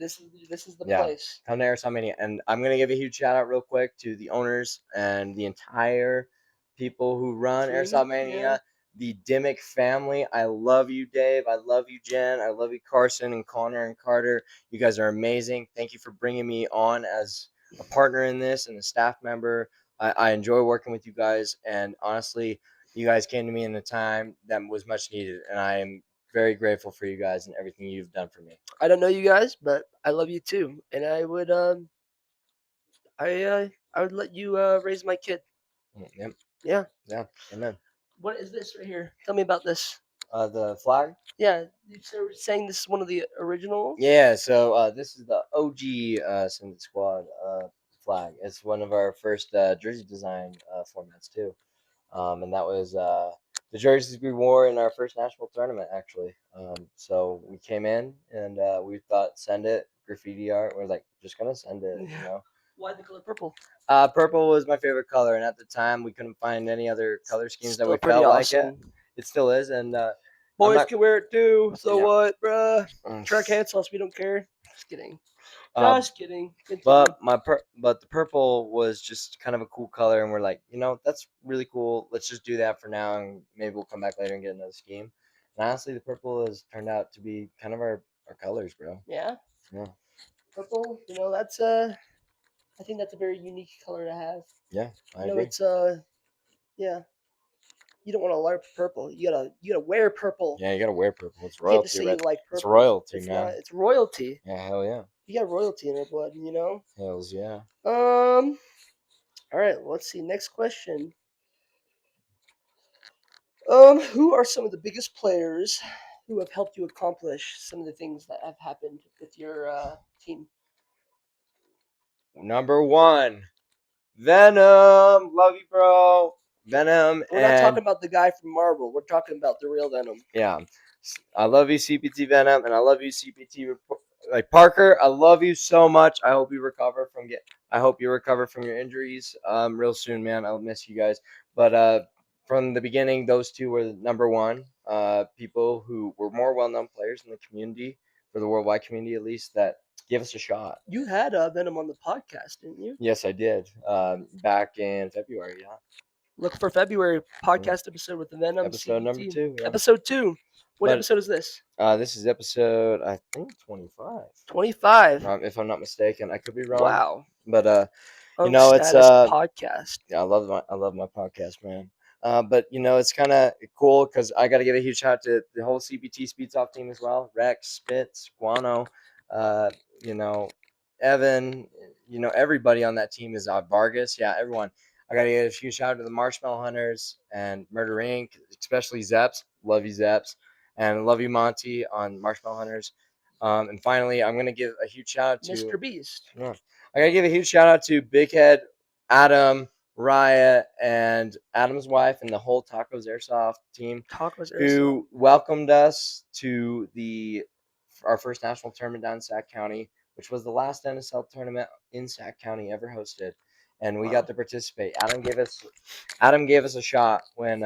this is the Yeah, place. come to Airsoft Mania, and I'm gonna give a huge shout out real quick to the owners and the entire people who run Team, Airsoft yeah. Mania. The Dimmick family. I love you, Dave. I love you, Jen. I love you, Carson and Connor and Carter. You guys are amazing. Thank you for bringing me on as a partner in this and a staff member. I enjoy working with you guys, and honestly, you guys came to me in a time that was much needed, and I am very grateful for you guys and everything you've done for me. I don't know you guys, but I love you too, and I would let you raise my kid. Yep. Yeah. Yeah. Amen. What is this right here? Tell me about this. The flag. Yeah, you were saying this is one of the originals. Yeah. So this is the OG Syndicate Squad flag. It's one of our first jersey design formats too. And that was the jerseys we wore in our first national tournament, actually. So we came in and we thought, send it, graffiti art. We're like, just gonna send it. Why the color purple? Purple was my favorite color, and at the time we couldn't find any other color schemes that Still we pretty felt like it. awesome. It still is, and I'm Boys not. can wear it too. So Yeah. what, bruh? Mm. Track cancels. We don't care. Just kidding. Uh, Just kidding. Continue. but the purple was just kind of a cool color, and we're like, that's really cool. Let's just do that for now, and maybe we'll come back later and get another scheme. And honestly, the purple has turned out to be kind of our colors, bro. Yeah. Yeah, Purple. That's I think that's a very unique color to have. yeah, I agree. It's yeah. You don't want to like purple. You gotta wear purple. Yeah, you gotta wear purple. It's You can't just royalty, say you right? like It's purple. royalty, It's not. man. It's royalty. Yeah, hell yeah. You got royalty in our blood. Hells yeah. Um. All right. Let's see. Next question. Who are some of the biggest players who have helped you accomplish some of the things that have happened with your team? Number one, Venom. Love you, bro. Venom We're not and talking about the guy from Marvel. We're talking about the real Venom. yeah, I love you, CPT Venom, and I love you, CPT like Parker, I love you so much. I hope you recover from get. I hope you recover from your injuries real soon, man. I'll miss you guys. But from the beginning, those two were the number one people who were more well-known players in the community, for the worldwide community at least, that give us a shot. You had Venom on the podcast, didn't you? Yes, I did. Back in February, yeah. Look for February Mm. podcast episode with the Venom Episode number CBT. 2, yeah. Episode 2. What But episode is this? this is episode, I think, 25. 25. If I'm not mistaken, I could be wrong. Wow. But Unk it's Status podcast. yeah, I love my podcast, man. But it's kind of cool because I got to give a huge shout out to the whole CBT Speedsoft team as well. Rex, Spitz, Guano, uh, you know, Evan, everybody on that team is Vargas. Yeah, everyone. I got to give a huge shout out to the Marshmallow Hunters and Murder Inc., especially Zeps. Love you, Zeps. And love you, Monty, on Marshmallow Hunters. And finally, I'm going to give a huge shout out to. Mr. Beast. Yeah, I got to give a huge shout out to Big Head, Adam, Raya, and Adam's wife, and the whole Tacos Airsoft team Tacos Airsoft. who welcomed us to our first national tournament down in Sac County, which was the last NSL tournament in Sac County ever hosted, and we Wow. got to participate. Adam gave us a shot when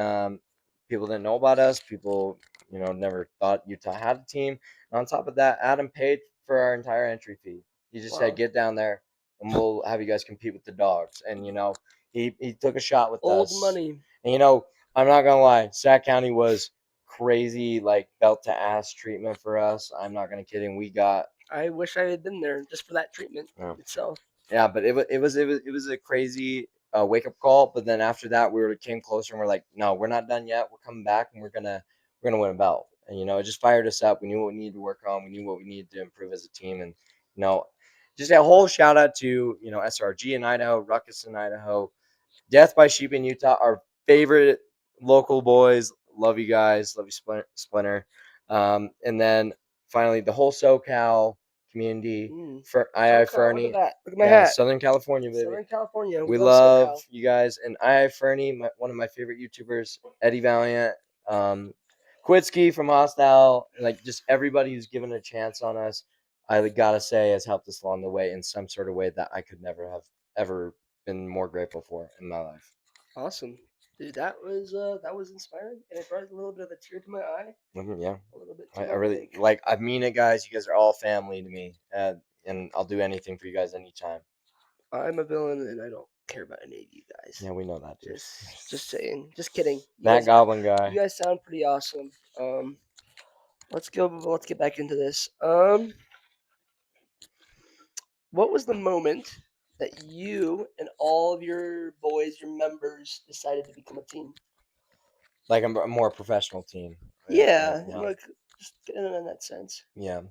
people didn't know about us. People never thought Utah had a team. And on top of that, Adam paid for our entire entry fee. He just said, Wow. "Get down there, and we'll have you guys compete with the dogs." And he took a shot with Old us. money. And I'm not gonna lie, Sac County was crazy, like belt to ass treatment for us. I'm not gonna kidding. We got I wish I had been there just for that treatment yeah, itself. but it was a crazy wake up call. But then after that, came closer and we're like, no, we're not done yet. We're coming back and we're gonna win a belt. And it just fired us up. We knew what we needed to work on. We knew what we needed to improve as a team. And you know, just a whole shout out to SRG in Idaho, Ruckus in Idaho, Death by Sheep in Utah, our favorite local boys. Love you guys. Love you, Splinter. And then finally, the whole SoCal community for II SoCal, look at Fernie. that. Look at my Yeah, hat. Southern California, baby. Southern California. We We love love SoCal. you guys. And II Fernie, one of my favorite YouTubers, Eddie Valiant, Quitsky from Hostile, like just everybody who's given a chance on us, I gotta say, has helped us along the way in some sort of way that I could never have ever been more grateful for in my life. Awesome. Dude, that was inspiring, and it brought a little bit of a tear to my eye. Yeah, A little bit I too, I really think. like. I mean it, guys. You guys are all family to me, and I'll do anything for you guys anytime. I'm a villain, and I don't care about any of you guys. Yeah, we know that, dude. Just saying. Just kidding. That goblin You guy. guys sound pretty awesome. Let's go. Let's get back into this. What was the moment that you and all of your boys, your members, decided to become a team? Like a more professional team. Yeah, Yeah. like just in that sense. Yeah.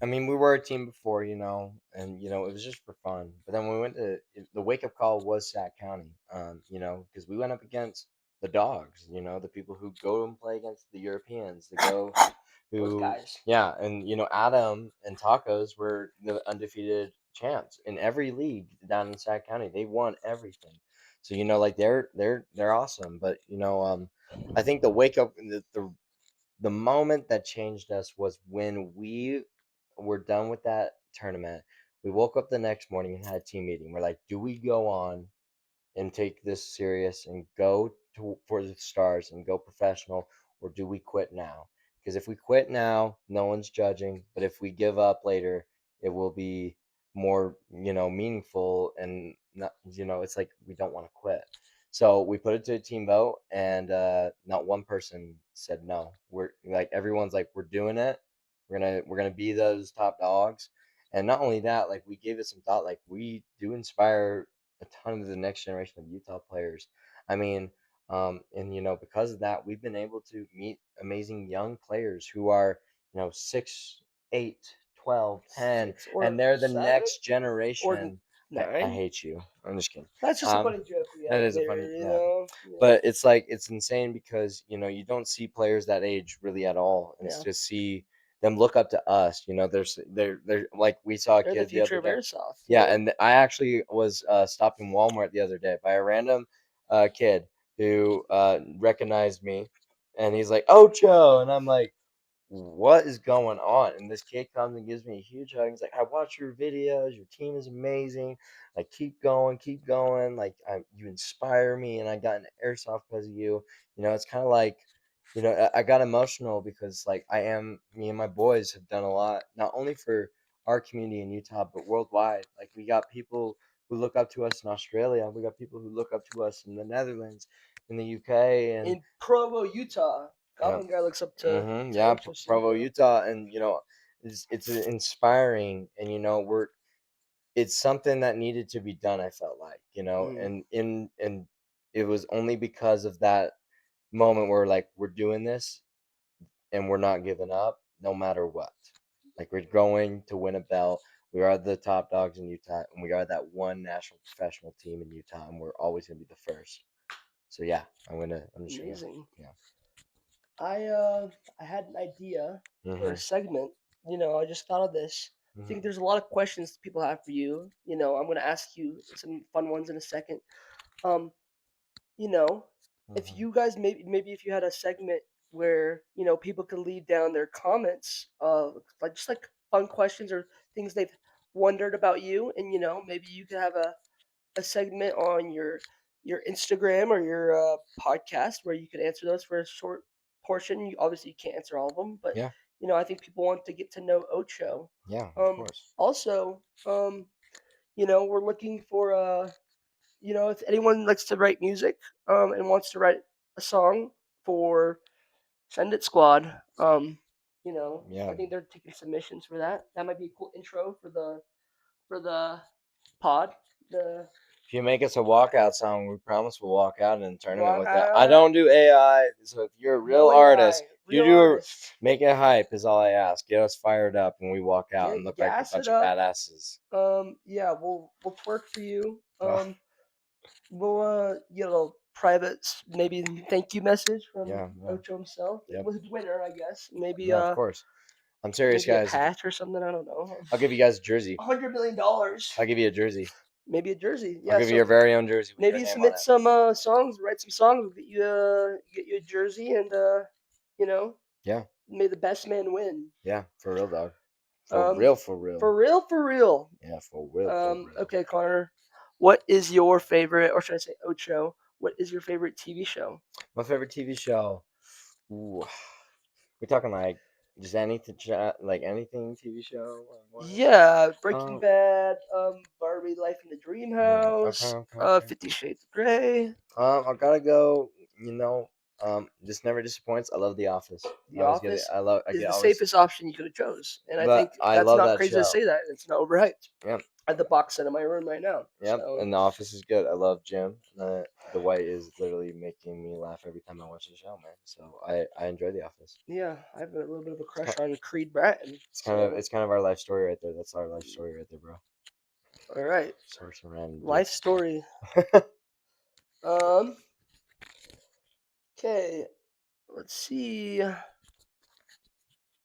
I mean, we were a team before, and it was just for fun. But then when we went to the wake up call was Sac County, because we went up against the dogs, the people who go and play against the Europeans, the go Those who, guys. yeah, and Adam and Tacos were the undefeated champs in every league down in Sac County. They won everything, so like they're awesome. But I think the wake up the moment that changed us was when we were done with that tournament. We woke up the next morning and had a team meeting. We're like, do we go on and take this serious and go for the stars and go professional, or do we quit now? Because if we quit now, no one's judging. But if we give up later, it will be more, meaningful and not, it's like we don't want to quit. So we put it to a team vote, and not one person said no. We're like everyone's like we're doing it. We're gonna be those top dogs, and not only that, like we gave it some thought. Like we do inspire a ton of the next generation of Utah players. I mean, and because of that, we've been able to meet amazing young players who are 6, 8, 12, 10, 6 or and they're the 7 next or generation. I 9. hate you. I'm just kidding. That's just a Um, funny joke we that have is a there, funny, you yeah. know. But it's like it's insane because you don't see players that age really at all, and Yeah. to see them look up to us. They're like we saw a They're the kid the other future of day. airsoft. Yeah, and I actually was stopped in Walmart the other day by a random kid who recognized me, and he's like Ocho, and I'm like, what is going on? And this kid comes and gives me a huge hug. He's like, I watch your videos. Your team is amazing. Like, keep going, keep going. Like, you inspire me, and I got into airsoft because of you. It's kind of like, I got emotional because like me and my boys have done a lot, not only for our community in Utah, but worldwide. Like, we got people who look up to us in Australia. We got people who look up to us in the Netherlands, in the UK, and In Provo, Utah. yeah. Goblin guy looks up to Yeah, Ocho Provo, Cinco. Utah, and it's inspiring, and it's something that needed to be done. I felt like, Mm, and it was only because of that moment where like we're doing this and we're not giving up no matter what. Like, we're going to win a belt. We are the top dogs in Utah, and we are that one national professional team in Utah, and we're always gonna be the first. So yeah, I'm just gonna amazing. yeah. I uh I had an idea for a Mhm. segment. I just thought of this. I think Mhm. there's a lot of questions people have for you. I'm gonna ask you some fun ones in a second. Um, you know, if Mhm. you guys maybe if you had a segment where people could leave down their comments, like just like fun questions or things they've wondered about you, and maybe you could have a segment on your Instagram or your podcast where you could answer those for a short portion. You obviously you can't answer all of them, but Yeah. I think people want to get to know Ocho. Yeah. Of course. Also, we're looking for if anyone likes to write music and wants to write a song for Send It Squad. I Yeah. think they're taking submissions for that. That might be a cool intro for the pod. The If you make us a walkout song, we promise we'll walk out in a tournament rock. with it. I don't do AI, so if you're a real No AI, artist, if you real do artist. make it hype is all I ask. Get us fired up when we walk out and look like a Gas it bunch of up. badasses. Yeah, we'll twerk for you. Oh, We'll get a little private, maybe thank you message from yeah, yeah, Ocho himself yep. with winner, I guess. Maybe No, of course. I'm serious, maybe a guys. patch or something. I don't know. I'll give you guys a jersey. $100 million. I'll give you a jersey. Maybe a jersey. I'll Yeah. give you So your very own jersey with your maybe name on submit it. some songs, write some songs. We'll get you a jersey, and you know, Yeah, may the best man win. yeah, for real, dog. For Um, real, for real. for real, for real. Yeah, for real, for real. Okay, Connor. What is your favorite, or should I say Ocho? What is your favorite TV show? My favorite TV show. Ooh, we're talking like just anything, like anything TV show wise. Yeah, Breaking Um, Bad, Barbie Life in the Dream okay, House, okay, okay, 50 okay. Shades of Grey, I gotta go. This never disappoints. I love The Office. I The always get it. Office I is get the always, safest option you could have chose, and I but think I that's love not that crazy to show. say that. It's not overhyped. Yep, I have the box set in my room right now, yep. so And The Office is good. I love Jim. The White is literally making me laugh every time I watch the show, man. So I enjoy The Office. yeah, I have a little bit of a It's kind, crush on Creed Bratton. it's So, kind of our life story right there. That's our life story right there, bro. all right, Sorry, some random life dudes. story. Um, okay, let's see.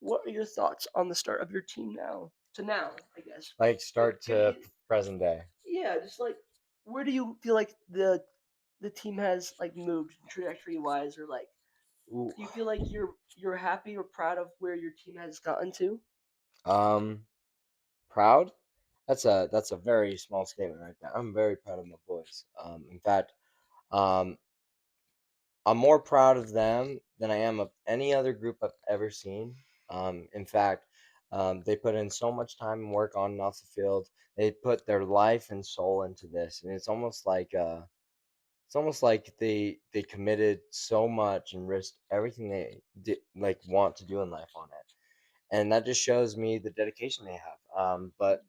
What are your thoughts on the start of your team now? To now, I guess. Like, Like, start to present day. yeah, just like where do you feel like the team has like moved trajectory wise, or like Ooh. do you feel like you're happy or proud of where your team has gotten to? Um, Proud? That's a very small statement right there. I'm very proud of my boys. In fact, um, I'm more proud of them than I am of any other group I've ever seen. In fact, they put in so much time and work on and off the field. They put their life and soul into this, and it's almost like they committed so much and risked everything they did, like want to do in life on it, and that just shows me the dedication they have. But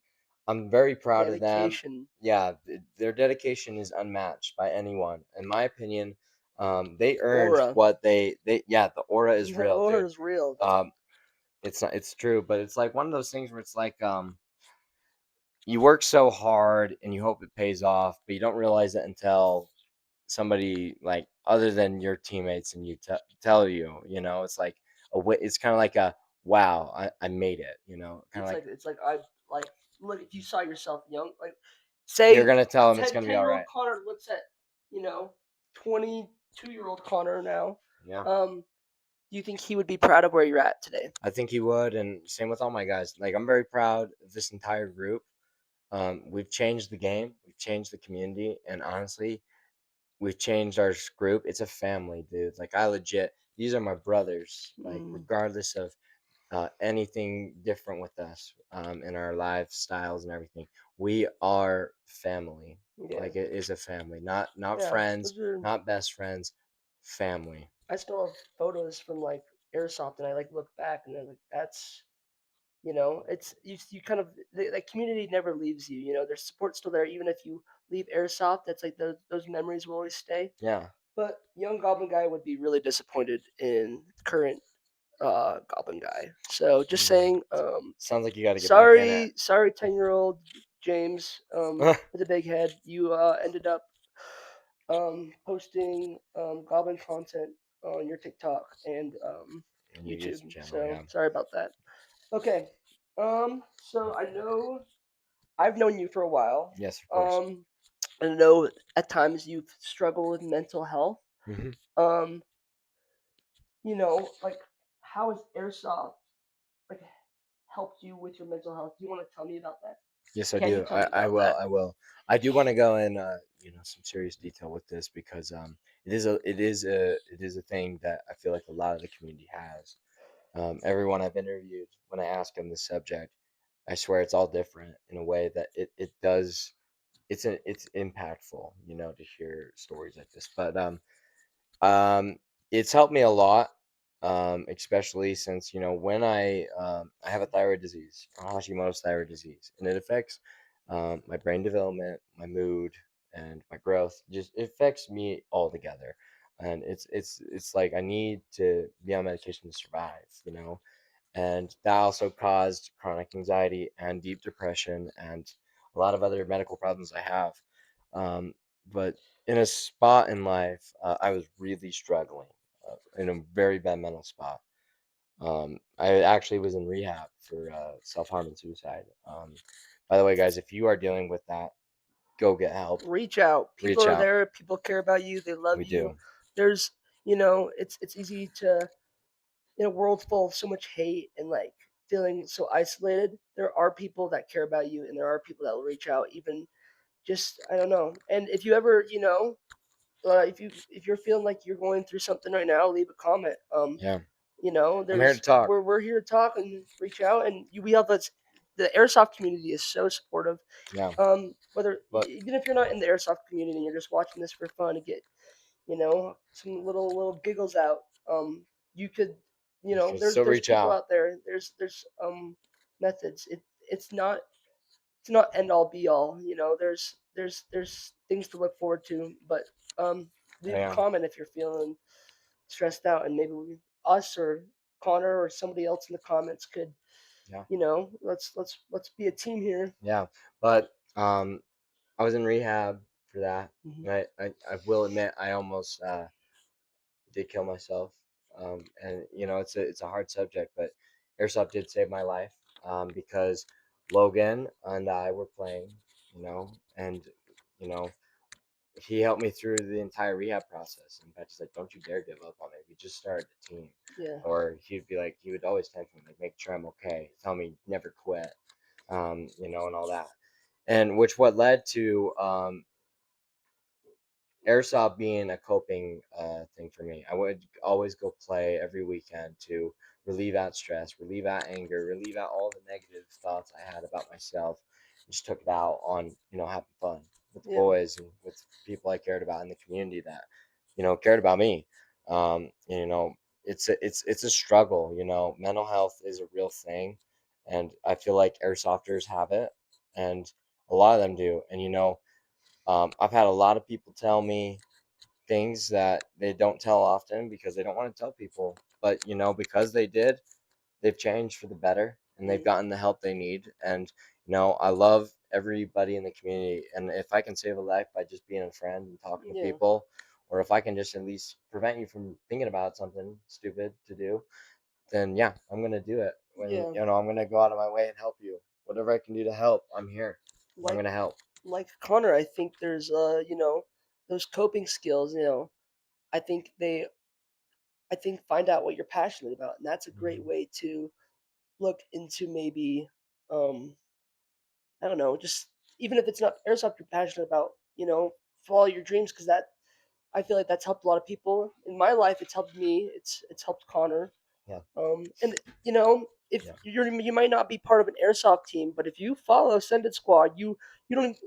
I'm very proud of them. Dedication, Yeah, their dedication is unmatched by anyone, in my opinion. They earned aura. what they yeah, the aura is The real, aura dude. is real. Um, it's not, it's true, but it's like one of those things where it's like you work so hard and you hope it pays off, but you don't realize it until somebody like other than your teammates and you tell you, it's like it's kind of like a wow, I made it, kind of like It's like I like look if you saw yourself young, like you're say gonna tell them it's 10 gonna be 10 all year old right. Connor looks at 22-year-old Connor now. Yeah. Um, Do you think he would be proud of where you're at today? I think he would, and same with all my guys. Like I'm very proud of this entire group. We've changed the game, we've changed the community, and honestly, we've changed our group. It's a family, dude. Like I legit, these are my brothers. Like Mm, regardless of anything different with us in our lifestyles and everything, we are family. yeah, Like it is a family, not yeah. friends, Those are. not best friends, family. I still have photos from like Airsoft, and I like look back, and then like that's it's you kind of the community never leaves you. There's support still there, even if you leave Airsoft. That's like those memories will always stay. Yeah. But young Goblin Guy would be really disappointed in current Goblin Guy. So just Mm. saying, Sounds like you got to get back in it. sorry, 10-year-old James with a big head. You ended up posting Goblin content on your TikTok and And your YouTube. YouTube channel, So yeah. sorry about that. Okay. So I know I've known you for a while. Yes, of course. Um, I know at times you've struggled with mental health. Hmm. Um, like how has Airsoft like helped you with your mental health? Do you want to tell me about that? Yes, I Can you do. tell me I about will. that? I will. I do want to go in, some serious detail with this because it is a thing that I feel like a lot of the community has. Everyone I've interviewed, when I ask them this subject, I swear it's all different in a way that it does. It's impactful, to hear stories like this. But um, it's helped me a lot, especially since when I have a thyroid disease, Hashimoto's thyroid disease, and it affects my brain development, my mood, and my growth. Just it affects me all together, and it's like I need to be on medication to survive, and that also caused chronic anxiety and deep depression and a lot of other medical problems I have. But in a spot in life, I was really struggling in a very bad mental spot. I actually was in rehab for self harm and suicide. By the way, guys, if you are dealing with that, go get help. Reach out. People Reach are out. there. People care about you. They love We you. do. There's, it's easy to in a world full of so much hate and like feeling so isolated. There are people that care about you, and there are people that will reach out, even just I don't know. And if you ever, if you're feeling like you're going through something right now, leave a comment. Yeah. I'm here to There's talk. we're here to talk and reach out, and we have this. The airsoft community is so supportive. Yeah. Whether But even if you're not in the airsoft community and you're just watching this for fun to get some little giggles out. You could, you can there's still there's reach people out. out there. There's methods. It's not end all be all. There's things to look forward to, but Oh, leave a yeah. comment if you're feeling stressed out, and maybe us or Connor or somebody else in the comments could, Yeah. let's be a team here. Yeah. But I was in rehab for that, Hmm. and I will admit I almost did kill myself. And it's a hard subject, but airsoft did save my life because Logan and I were playing, and you know he helped me through the entire rehab process. And Betty's like, "Don't you dare give up on me. We just started a team." Yeah, Or he would always text me like, "Make sure I'm okay. Tell me never quit." And all that. And which what led to airsoft being a coping thing for me. I would always go play every weekend to relieve out stress, relieve out anger, relieve out all the negative thoughts I had about myself. Just took it out on having fun with the yeah, boys and with people I cared about in the community that cared about me. It's a struggle. Mental health is a real thing, and I feel like airsofters have it, and a lot of them do. And I've had a lot of people tell me things that they don't tell often because they don't want to tell people. But because they did, they've changed for the better and they've mm, gotten the help they need. And I love everybody in the community. And if I can save a life by just being a friend and talking to yeah, people, or if I can just at least prevent you from thinking about something stupid to do, then yeah, I'm gonna do it. When yeah. I'm gonna go out of my way and help you. Whatever I can do to help, I'm here. I'm Like gonna help. Connor, I think there's those coping skills. I think I think find out what you're passionate about, and that's a great Mhm. way to look into maybe, um, I don't know, just even if it's not airsoft you're passionate about, follow your dreams because that I feel like that's helped a lot of people in my life. It's helped me. It's helped Connor. Yeah, And if yeah, you might not be part of an airsoft team, but if you follow Sended Squad, you don't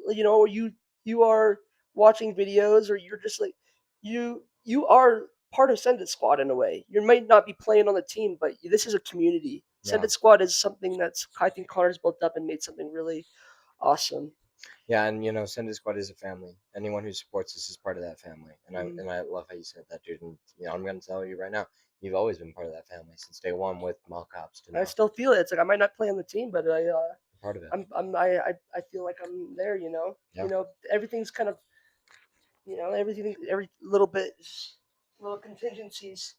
you are watching videos or you're just like you are part of Sended Squad in a way. You might not be playing on the team, but this is a community. yeah. Sended Squad is something that's I think Connor's built up and made something really awesome. Yeah, and Sunday Squad is a family. Anyone who supports us is part of that family, and I Mhm. and I love how you said that, dude. And I'm gonna tell you right now, you've always been part of that family since day one, with mall cops to I now. still feel it. It's like I might not play on the team, but You're part of it. I feel like I'm there. Yeah, Everything's kind of everything every little bit, little contingencies.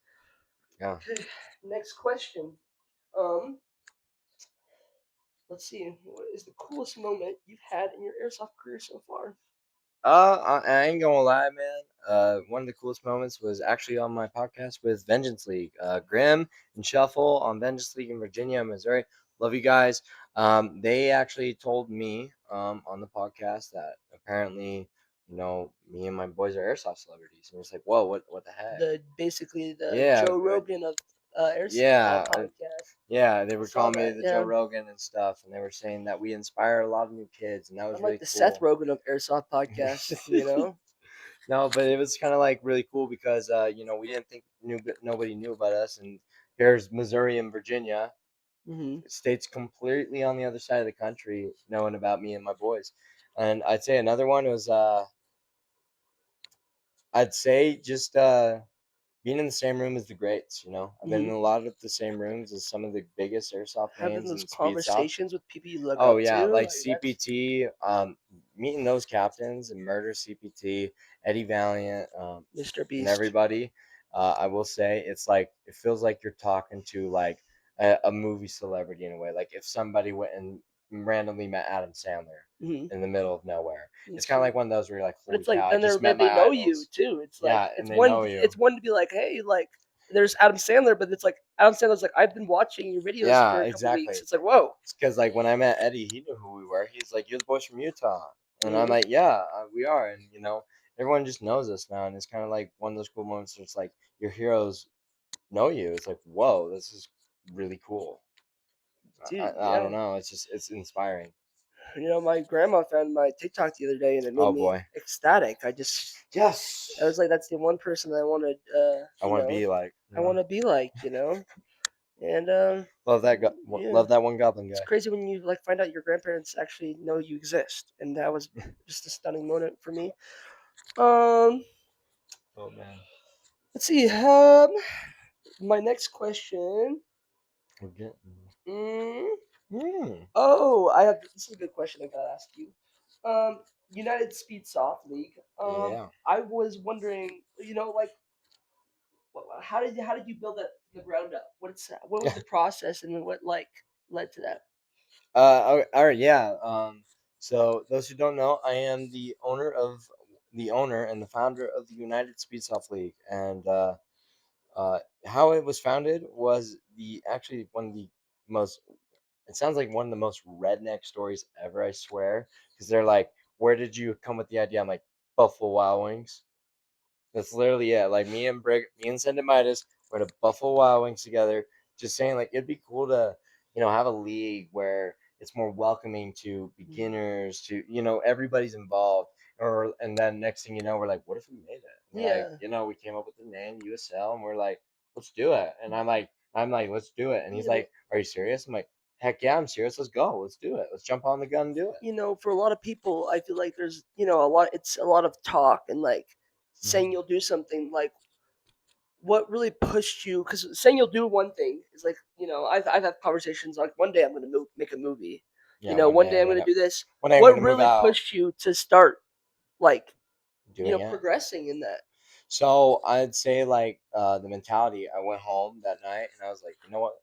yeah. Okay, next question. Um, let's see. What is the coolest moment you've had in your airsoft career so far? I ain't gonna lie, man. One of the coolest moments was actually on my podcast with Vengeance League. Grim and Shuffle on Vengeance League in Virginia, Missouri. Love you guys. They actually told me on the podcast that apparently, me and my boys are airsoft celebrities, and it's like, whoa, what the heck? The basically the Yeah, Joe Rogan of airsoft yeah, podcast. yeah. They I were saw calling me that. the Joe Yeah, Rogan and stuff, and they were saying that we inspire a lot of new kids, and that was I'm like really the Seth cool. Rogen of airsoft podcast. No, but it was kind of like really cool because we didn't think nobody knew about us, and here's Missouri and Virginia, Hmm. states completely on the other side of the country, knowing about me and my boys. And I'd say another one was I'd say just being in the same room as the greats. I've been in Hmm. a lot of the same rooms as some of the biggest airsoft Having names those in Speedsoft. conversations with people you look Oh up yeah, to, like like that's CPT, meeting those captains and Murder CPT, Eddie Valiant, Mr. and Beast. everybody. I will say it's like it feels like you're talking to like a movie celebrity in a way. Like if somebody went and randomly met Adam Sandler Hmm. in the middle of nowhere, it's kind of True. like one of those where you're like, But "Holy it's like cow, I then just met my they know you idols." too. It's like Yeah, and they know you. it's one to be like, hey, like there's Adam Sandler, but it's like Adam Sandler's like I've been watching your videos Yeah, for a couple weeks. exactly. It's like whoa. It's because like when I met Eddie, he knew who we were. He's like, "You're the boys from Utah," and I'm Hmm. like, "Yeah, we are." And everyone just knows us now, and it's kind of like one of those cool moments where it's like your heroes know you. It's like, whoa, this is really cool. I, Dude, I, I don't yeah. know. It's inspiring. My grandma found my TikTok the other day, and it made Oh me boy, ecstatic. I was yes, like, that's the one person that I wanted, I want to be like, I want to be like. And love that, yeah, love that one Goblin it's guy. crazy when you like find out your grandparents actually know you exist, and that was just a stunning moment for me. Um, Oh man, let's see. My next question. we're getting. Mm, Mm, oh, I have. This is a good question. I gotta ask you. United Speedsoft League. yeah. I was wondering, like, how did you build that from the ground up? What was the process, and what like led to that? All right, yeah. So those who don't know, I am the owner and the founder of the United Speedsoft League, and how it was founded was the actually one of the most. It sounds like one of the most redneck stories ever. I swear, because they're like, "Where did you come with the idea?" I'm like, "Buffalo Wild Wings." That's literally it. Like me and Sendamitis were at a Buffalo Wild Wings together, just saying like it'd be cool to, have a league where it's more welcoming to Mhm. beginners, to everybody's involved. And then next thing you know, we're like, what if we made it? We're like, Yeah, we came up with the name USL, and we're like, let's do it. And I'm like, let's do it. And he's you know, like, are you serious? I'm like, heck yeah, I'm serious. Let's go. Let's do it. Let's jump on the gun and do it. for a lot of people, I feel like there's a lot. It's a lot of talk and like saying Mhm. you'll do something. Like, what really pushed you? Because saying you'll do one thing is like I've had conversations like one day I'm gonna make a movie. Yeah, One day I'm gonna do this. one day I'm What gonna move really out pushed you to start like doing it. progressing in that? So I'd say like the mentality. I went home that night and I was like, you know what?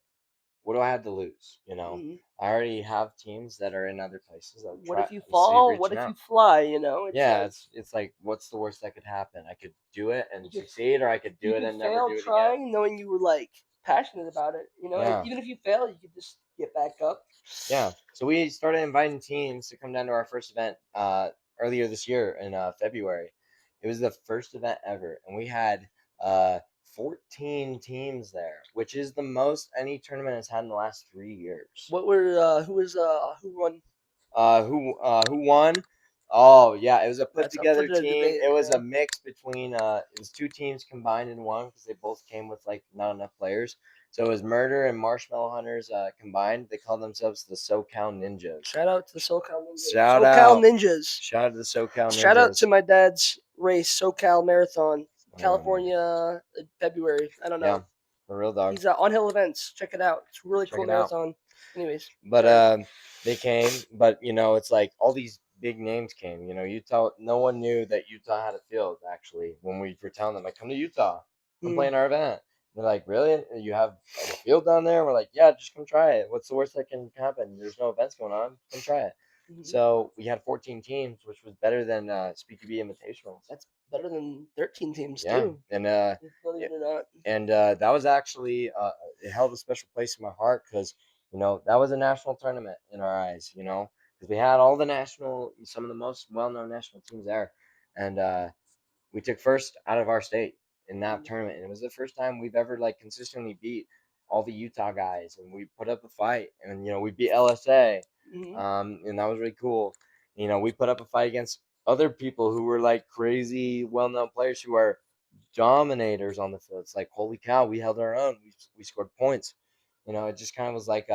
What do I have to lose? Mhm. I already have teams that are in other places that will What try if you and see fall? What reaching if you out. fly? You know, it's Yeah, like it's like what's the worst that could happen? I could do it you and could succeed, or I could do you it could and never fail do it again. trying, knowing you were like passionate about it. You know, and Yeah. even if you fail, you could just get back up. Yeah. So we started inviting teams to come down to our first event earlier this year in February. It was the first event ever, and we had 14 teams there, which is the most any tournament has had in the last 3 years. What were who won? Who won? Oh yeah, it was a put That's up for together the team. debate. It was a Yeah. mix between it was two teams combined in one because they both came with like not enough players. So it was Murder and Marshmallow Hunters combined. They called themselves the SoCal Ninjas. Shout out to the SoCal Ninjas. Shout SoCal out. Ninjas. Shout out to the SoCal Shout out to Ninjas. my dad's race, SoCal Marathon, Oh my California, February. I don't yeah, know. for real dog. He's on Hill Events. Check it out. It's a really Check cool it out. marathon. Anyways, But sorry. they came, but it's like all these big names came. Utah. No one knew that Utah had a field actually when we were telling them like, come to Utah, come Mm-hmm. play in our event. They're like, really? You have a field down there? We're like, yeah, just come try it. What's the worst that can happen? There's no events going on. Come try it. Mm-hmm. So we had 14 teams, which was better than Speak to Be Invitationals. That's better than 13 teams Yeah, too. and Believe it or not. that was actually it held a special place in my heart because that was a national tournament in our eyes. Because we had all the some of the most well-known national teams there, and we took first out of our state in that tournament, and it was the first time we've ever like consistently beat all the Utah guys, and we put up a fight, and we beat LSA, Mm-hmm. and that was really cool. We put up a fight against other people who were like crazy well-known players who are dominators on the field. It's like, holy cow, we held our own. We scored points. It just kind of was like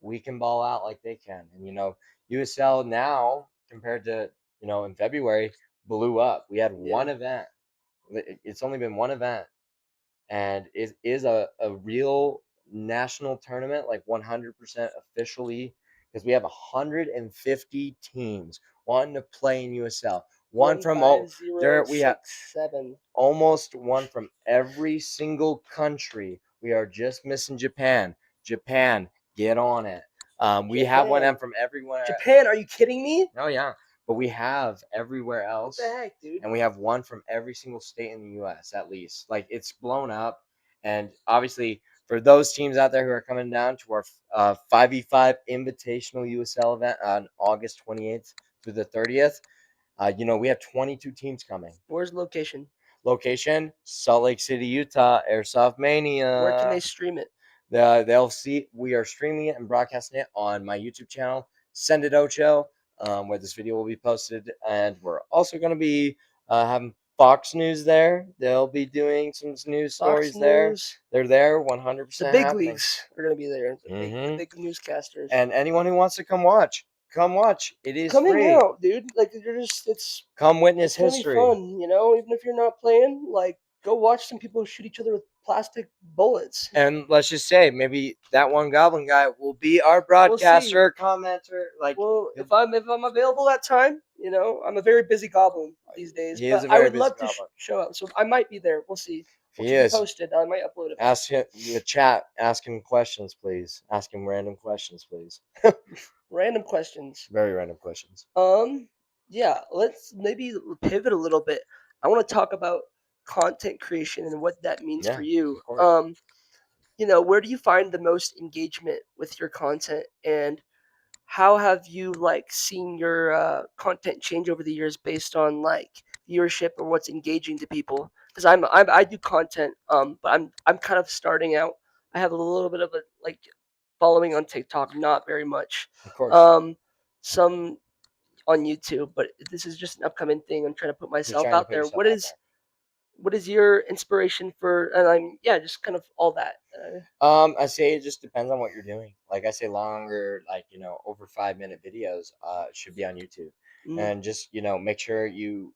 we can ball out like they can. And USL now compared to in February blew up. We had Yeah. one event. It's only been one event, and it is a real national tournament, like 100% officially, because we have 150 teams wanting to play in USL. One One from five all zero there we have six seven. almost one from every single country. We are just missing Japan. Japan, get on it. We have one Japan. from everywhere. Japan, are you kidding me? Oh yeah, but we have everywhere What the else, heck, dude? and we have one from every single state in the U.S. at least. Like it's blown up, and obviously for those teams out there who are coming down to our 5v5 Invitational USL event on August 28th through the 30th, we have 22 teams coming. Where's the location? Location: Salt Lake City, Utah. Airsoft Where can they Mania. stream it? They'll see we are streaming it and broadcasting it on my YouTube channel, Send It Ocho, where this video will be posted, and we're also going to be having Fox News there. They'll be doing some news Fox stories there. News. They're there, The 100% big happening. leagues are gonna be there. The hmm big newscasters. And anyone who wants to come watch, come watch. It is Come hang free. out, dude. Like you're just Come witness it's gonna be history. fun, you know. Even if you're not playing, like go watch some people shoot each other with plastic bullets. And let's just say, maybe that one goblin guy will be our We'll see. broadcaster, commenter. Like, Well, if I'm available that time, you know, I'm a very busy goblin these days, he is but a I very would busy love to goblin. show up. So I might be there. We'll see. If We'll he keep you is, posted. I might upload it. ask him the chat. Ask him questions, please. Ask him random questions, please. Random questions. Very random questions. Um, yeah, let's maybe pivot a little bit. I want to talk about content creation and what that means for Yeah, you. of course. Where do you find the most engagement with your content, and how have you like seen your content change over the years based on like viewership or what's engaging to people? Because I do content, but I'm kind of starting out. I have a little bit of a like following on TikTok, not very much. Of course. Um, some on YouTube, but this is just an upcoming thing. I'm trying to put Just myself trying to out put there. yourself What out is there. what is your inspiration for? And I'm yeah, just kind of all that. I say it just depends on what you're doing. Like I say, longer, like over 5 minute videos, should be on YouTube, Mm, and just make sure you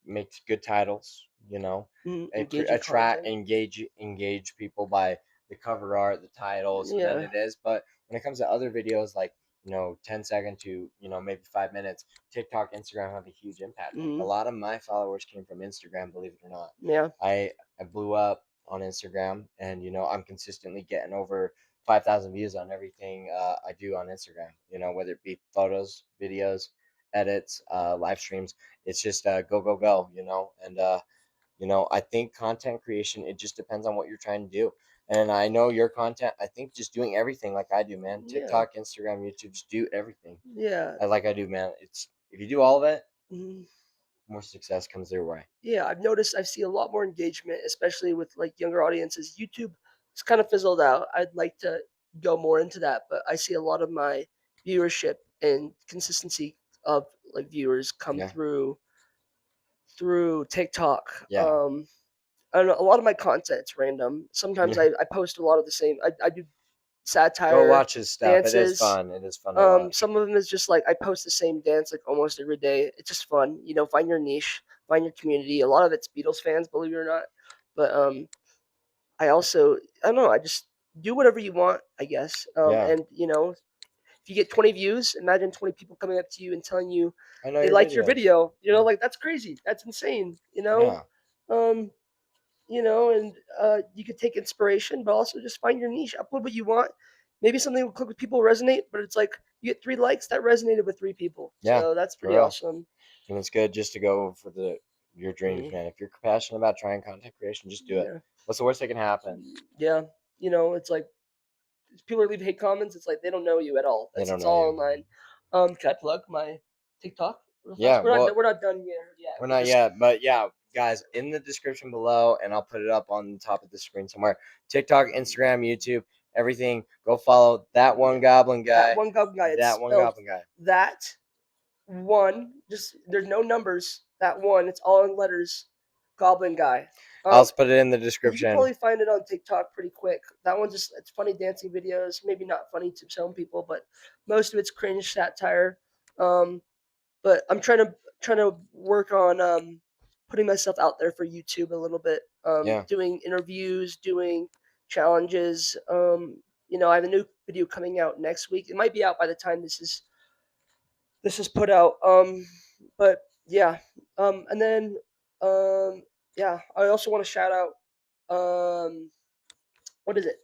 make good titles, engaging attract, content. engage people by the cover art, the title, so that Yeah. it is. But when it comes to other videos, like 10 second to maybe 5 minutes, TikTok, Instagram have a huge impact. Like a Mm, lot of my followers came from Instagram, believe it or not. yeah. I blew up on Instagram, and I'm consistently getting over 5,000 views on everything I do on Instagram. Whether it be photos, videos, edits, live streams. It's just go go go. And I think content creation, it just depends on what you're trying to do. And I know your content. I think just doing everything like I do, man. Yeah, TikTok, Instagram, YouTube, just do everything. yeah. Like I do, man. It's if you do all of it, Mhm. more success comes their way. Yeah, I've noticed I see a lot more engagement, especially with like younger audiences. YouTube has kind of fizzled out. I'd like to go more into that, but I see a lot of my viewership and consistency of like viewers come Yeah, through TikTok. yeah, I don't know, a lot of my content's random. Sometimes yeah. I post a lot of the same. I do Go satire, watch his stuff. It is dances. fun. It is fun to watch. Some of them is just like I post the same dance like almost every day. It's just fun, find your niche, find your community. A lot of it's Beatles fans, believe it or not. But I also I don't know, I just do whatever you want, I guess. Yeah, And if you get 20 views, imagine 20 people coming up to you and telling you I know they your liked your videos. video. Yeah, Like that's crazy. That's insane. yeah, Um and you could take inspiration, but also just find your niche, upload what you want. Maybe something will click with people, resonate, but it's like you get 3 likes that resonated with 3 people, yeah, so that's for pretty real. awesome. And it's good just to go for your dreams, Mhm. man. If you're passionate about trying content creation, just do it. Yeah, What's the worst that can happen? yeah. It's like people are leaving hate comments. It's like they don't know you at all. They That's don't it's know all you. online. Can I plug my TikTok real fast? Yeah, well, We're not done yet. Yeah, we're we're not just yet, but yeah, guys, in the description below, and I'll put it up on the top of the screen somewhere. TikTok, Instagram, YouTube, everything. Go follow that one yeah. goblin That guy. one goblin guy. It's That one spelled goblin guy. that one. Just there's no numbers. That one. It's all in letters. Goblin guy. I'll Um, also put it in the you can description. probably find it on TikTok pretty quick. That one just it's funny dancing videos. Maybe not funny to some people, but most of it's cringe satire. Um, but I'm trying to work on putting myself out there for YouTube a little bit. Yeah, Doing interviews, doing challenges. I have a new video coming out next week. It might be out by the time this is put out. But yeah. And then yeah, I also want to shout out what is it?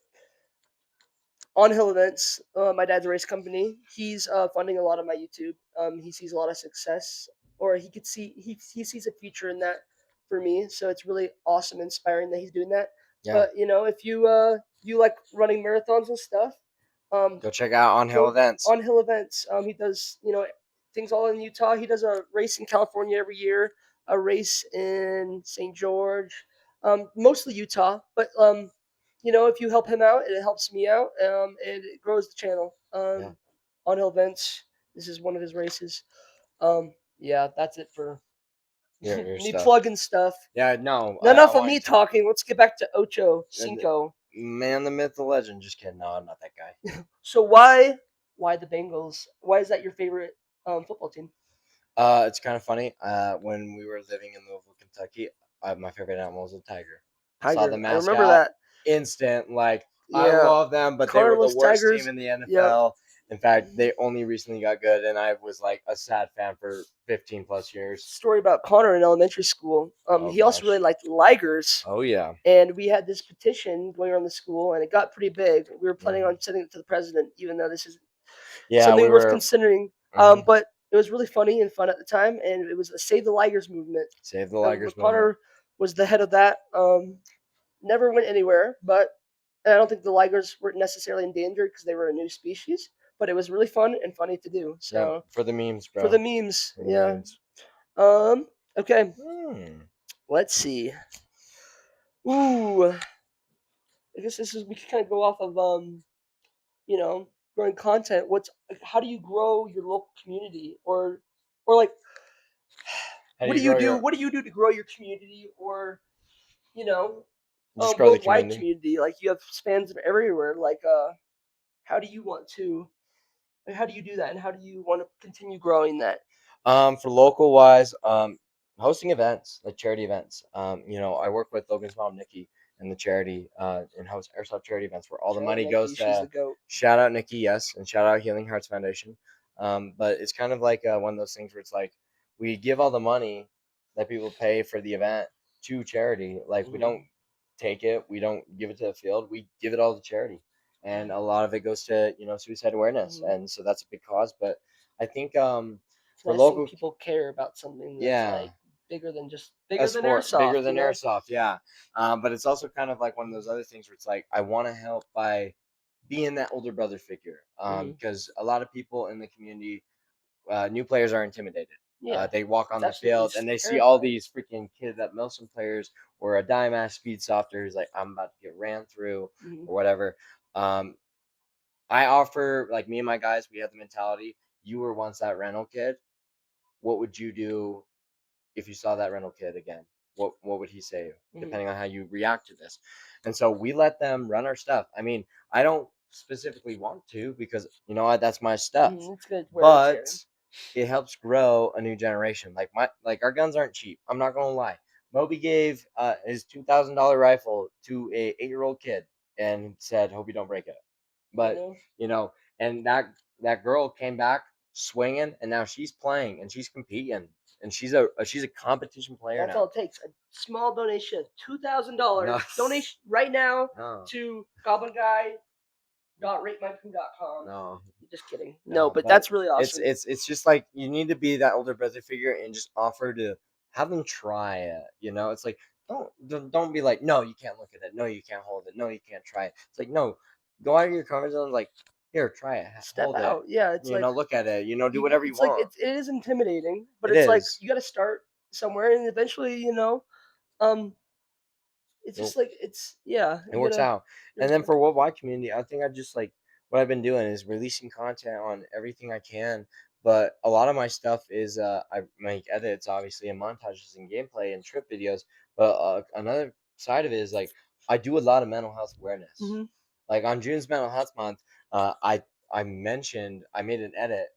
On Hill Events, my dad's race company. He's funding a lot of my YouTube. He sees a lot of success, or he sees a future in that for me. So it's really awesome, inspiring that he's doing that. yeah. But if you like running marathons and stuff, um, Go check out On Hill go Events. on Hill Events. He does things all in Utah. He does a race in California every year, a race in St. George, mostly Utah. But if you help him out, it helps me out, and it grows the channel. Yeah, On Hill Events, this is one of his races. Yeah, that's it for your me stuff. plugging stuff. Yeah, no, I Enough of want me you to. talking. Let's get back to Ocho And Cinco. man, the myth, the legend. Just kidding. No, I'm not that guy. So why the Bengals? Why is that your favorite football team? It's kind of funny. When we were living in Louisville, Kentucky, my favorite animal was a tiger. Saw the Tiger. I remember mascot, that. instant like I Yeah, love them, but they were the colorless worst team tigers. in the Yep. NFL. In fact, they only recently got good, and I was like a sad fan for 15 plus years. Story about Connor in elementary school. Oh He also really gosh. liked ligers, Oh yeah. and we had this petition going around the school, and it got pretty big. We were planning Hmm. on sending it to the president, even though this is Yeah, we something worth were. considering. Hmm. But it was really funny and fun at the time, and it was a Save the Ligers movement. Save the And Ligers movement. Connor was the head of that. Never went anywhere, but and I don't think the ligers were necessarily endangered because they were a new species. But it was really fun and funny to do. Yeah, So for the memes, for the bro. memes, For the yeah. memes. Okay, Hmm. let's see. Ooh, I guess this is we can kind of go off of you know, growing content. How do you grow your local community, or like How do you grow your? what do you do to grow your community, or you know, Just grow the worldwide community. community? Like you have fans of everywhere. Like how do you want to? How do you do that, and how do you want to continue growing that? For local wise, hosting events like charity events. I work with Logan's mom, Nikki, and the charity and host Airsoft charity events where all the Shout out money goes Nikki, she's the to. goat. Shout out Nikki, yes, and shout out Healing Hearts Foundation. But it's kind of like one of those things where it's like we give all the money that people pay for the event to charity. Like we Mhm. don't take it, we don't give it to the field, we give it all to charity. and a lot of it goes to suicide awareness, Mhm. and so that's a big cause. But I think It's for nice seeing local, people care about something that's yeah, like a bigger than sport airsoft, bigger you than know? airsoft, yeah. But it's also kind of like one of those other things where it's like I want to help by being that older brother figure, Mhm. because a lot of people in the community, new players are intimidated. Yeah. They walk It's on the absolutely field and they see all terrifying. these freaking kids that Milsim players or a dime ass speed softer who's like, I'm about to get ran through Mhm. or whatever. Um, I offer, like, me and my guys, we have the mentality. You were once that rental kid. What would you do if you saw that rental kid again? What would he say, Mhm. depending on how you react to this? And so we let them run our stuff. I mean, I don't specifically want to because you know what, that's my stuff. Mhm. It's good wear and But tear. it helps grow a new generation. Like our guns aren't cheap. I'm not gonna lie. Moby gave his $2,000 rifle to a 8-year-old kid and said, "Hope you don't break it." You But know? and that girl came back swinging, and now she's playing and she's competing, and she's a competition player That's all now. it takes. A small donation, No, $2,000. Donation right now no, to goblinguy.ratemypoo.com. no, Just kidding. No, no. but But that's really it's awesome. it's it's just like you need to be that older brother figure and just offer to have them try it. It's like don't be like, no, you can't look at it, no, you can't hold it, no, you can't try it. It's like, no, go out of your comfort zone. Like, here, try it, Step hold it, out. Yeah, it's like look at it, do whatever you it's like want. it is intimidating, but It it's like is. you got to start somewhere, and eventually, um, it's It just like it's yeah, it works out. And there's then for worldwide community, I think I just like what I've been doing is releasing content on everything I can. But a lot of my stuff is I make edits, obviously, and montages and gameplay and trip videos. But another side of it is like I do a lot of mental health awareness. hmm Like on June's Mental Health Month, I mentioned I made an edit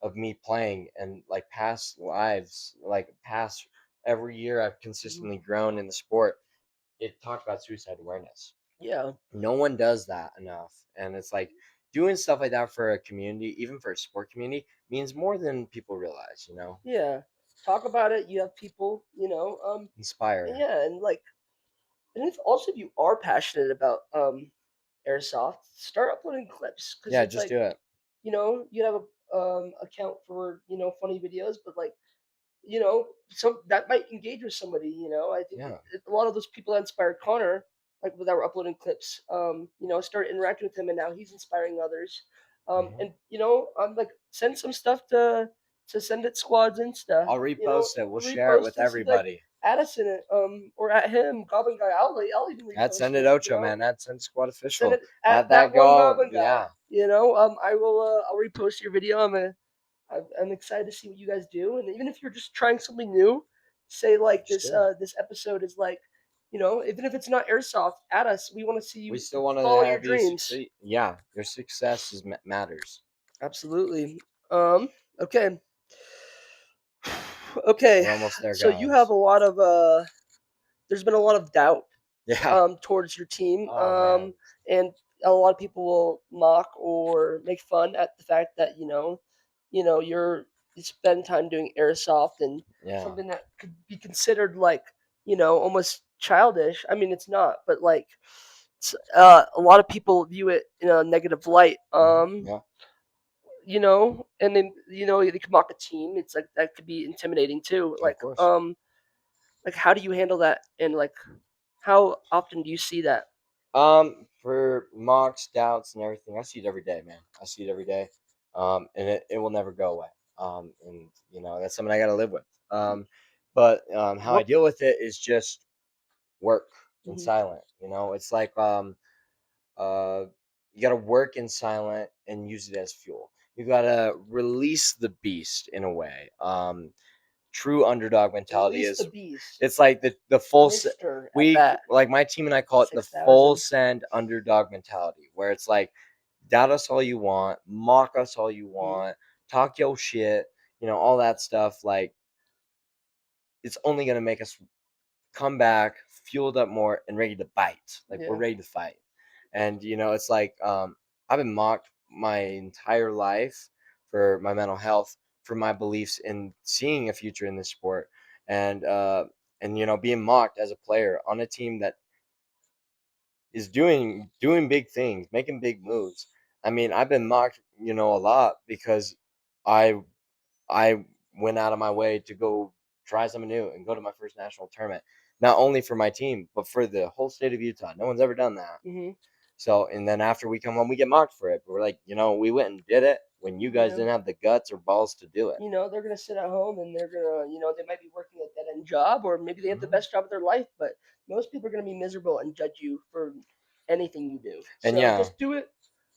of me playing and like past lives, like past every year I've hmm consistently grown in the sport. It talked about suicide awareness. yeah, No one does that enough, and it's like doing stuff like that for a community, even for a sport community, means more than people realize. yeah. Talk about it. You have people, and Inspire. yeah, and like, and if also if you are passionate about airsoft, start uploading clips because Yeah, it's just like do it. you have a account for funny videos, but like some that might engage with somebody. I think Yeah. a lot of those people that inspired Connor, like that were uploading clips, started interacting with him, and now he's inspiring others. Hmm. And I'm like send some stuff to send it squads Insta. I'll repost it. We'll share it Repost with it. See like everybody. add us in it, or at him Goblin Guy. I'll even Add repost Send It it. Ocho, man. Add Send Squad Send Official. it at Add that that one go. Goblin Guy. Yeah, I will. I'll repost your video. I'm excited to see what you guys do, and even if you're just trying something new, say like just do it. this episode is like, even if it's not airsoft, at us. We want to see We you still want to follow your have you dreams. succeed. Yeah, your success matters. Absolutely. Okay. Okay. We're almost there, So you have guys. a lot of there's been a lot of doubt Yeah. towards your team, Oh man. and a lot of people will mock or make fun at the fact that you spend time doing airsoft and Yeah. something that could be considered like almost childish. I mean, it's not, but like a lot of people view it in a negative light. Yeah. And then they can mock a team. It's like that could be intimidating too. Of course. Like how do you handle that, and like how often do you see that? For mocks, doubts, and everything, I see it every day, man. I see it every day. And it will never go away. And that's something I got to live with. But how I What? deal with it is just work in Mhm. silent. It's like uh, you got to work in silent and use it as fuel. You got to release the beast in a way. True underdog mentality Release the is beast, it's like the full Mister at we bat, like my team and I call it the full 6,000. send underdog mentality, where it's like doubt us all you want, mock us all you Mhm. want, talk your shit, all that stuff. Like, it's only gonna make us come back fueled up more and ready to bite. Like, we're Yeah, ready to fight. And it's like I've been mocked my entire life for my mental health, for my beliefs in seeing a future in this sport, and being mocked as a player on a team that is doing big things, making big moves. I mean, I've been mocked, a lot because I I went out of my way to go try something new and go to my first national tournament, not only for my team but for the whole state of Utah. No one's ever done that. Mhm. So, and then after we come home, we get mocked for it. But we're like, we went and did it when you guys Yeah. didn't have the guts or balls to do it. They're gonna sit at home and they're gonna, they might be working a dead end job or maybe they have the Mhm. best job of their life, but most people are gonna be miserable and judge you for anything you do. And So yeah, just do it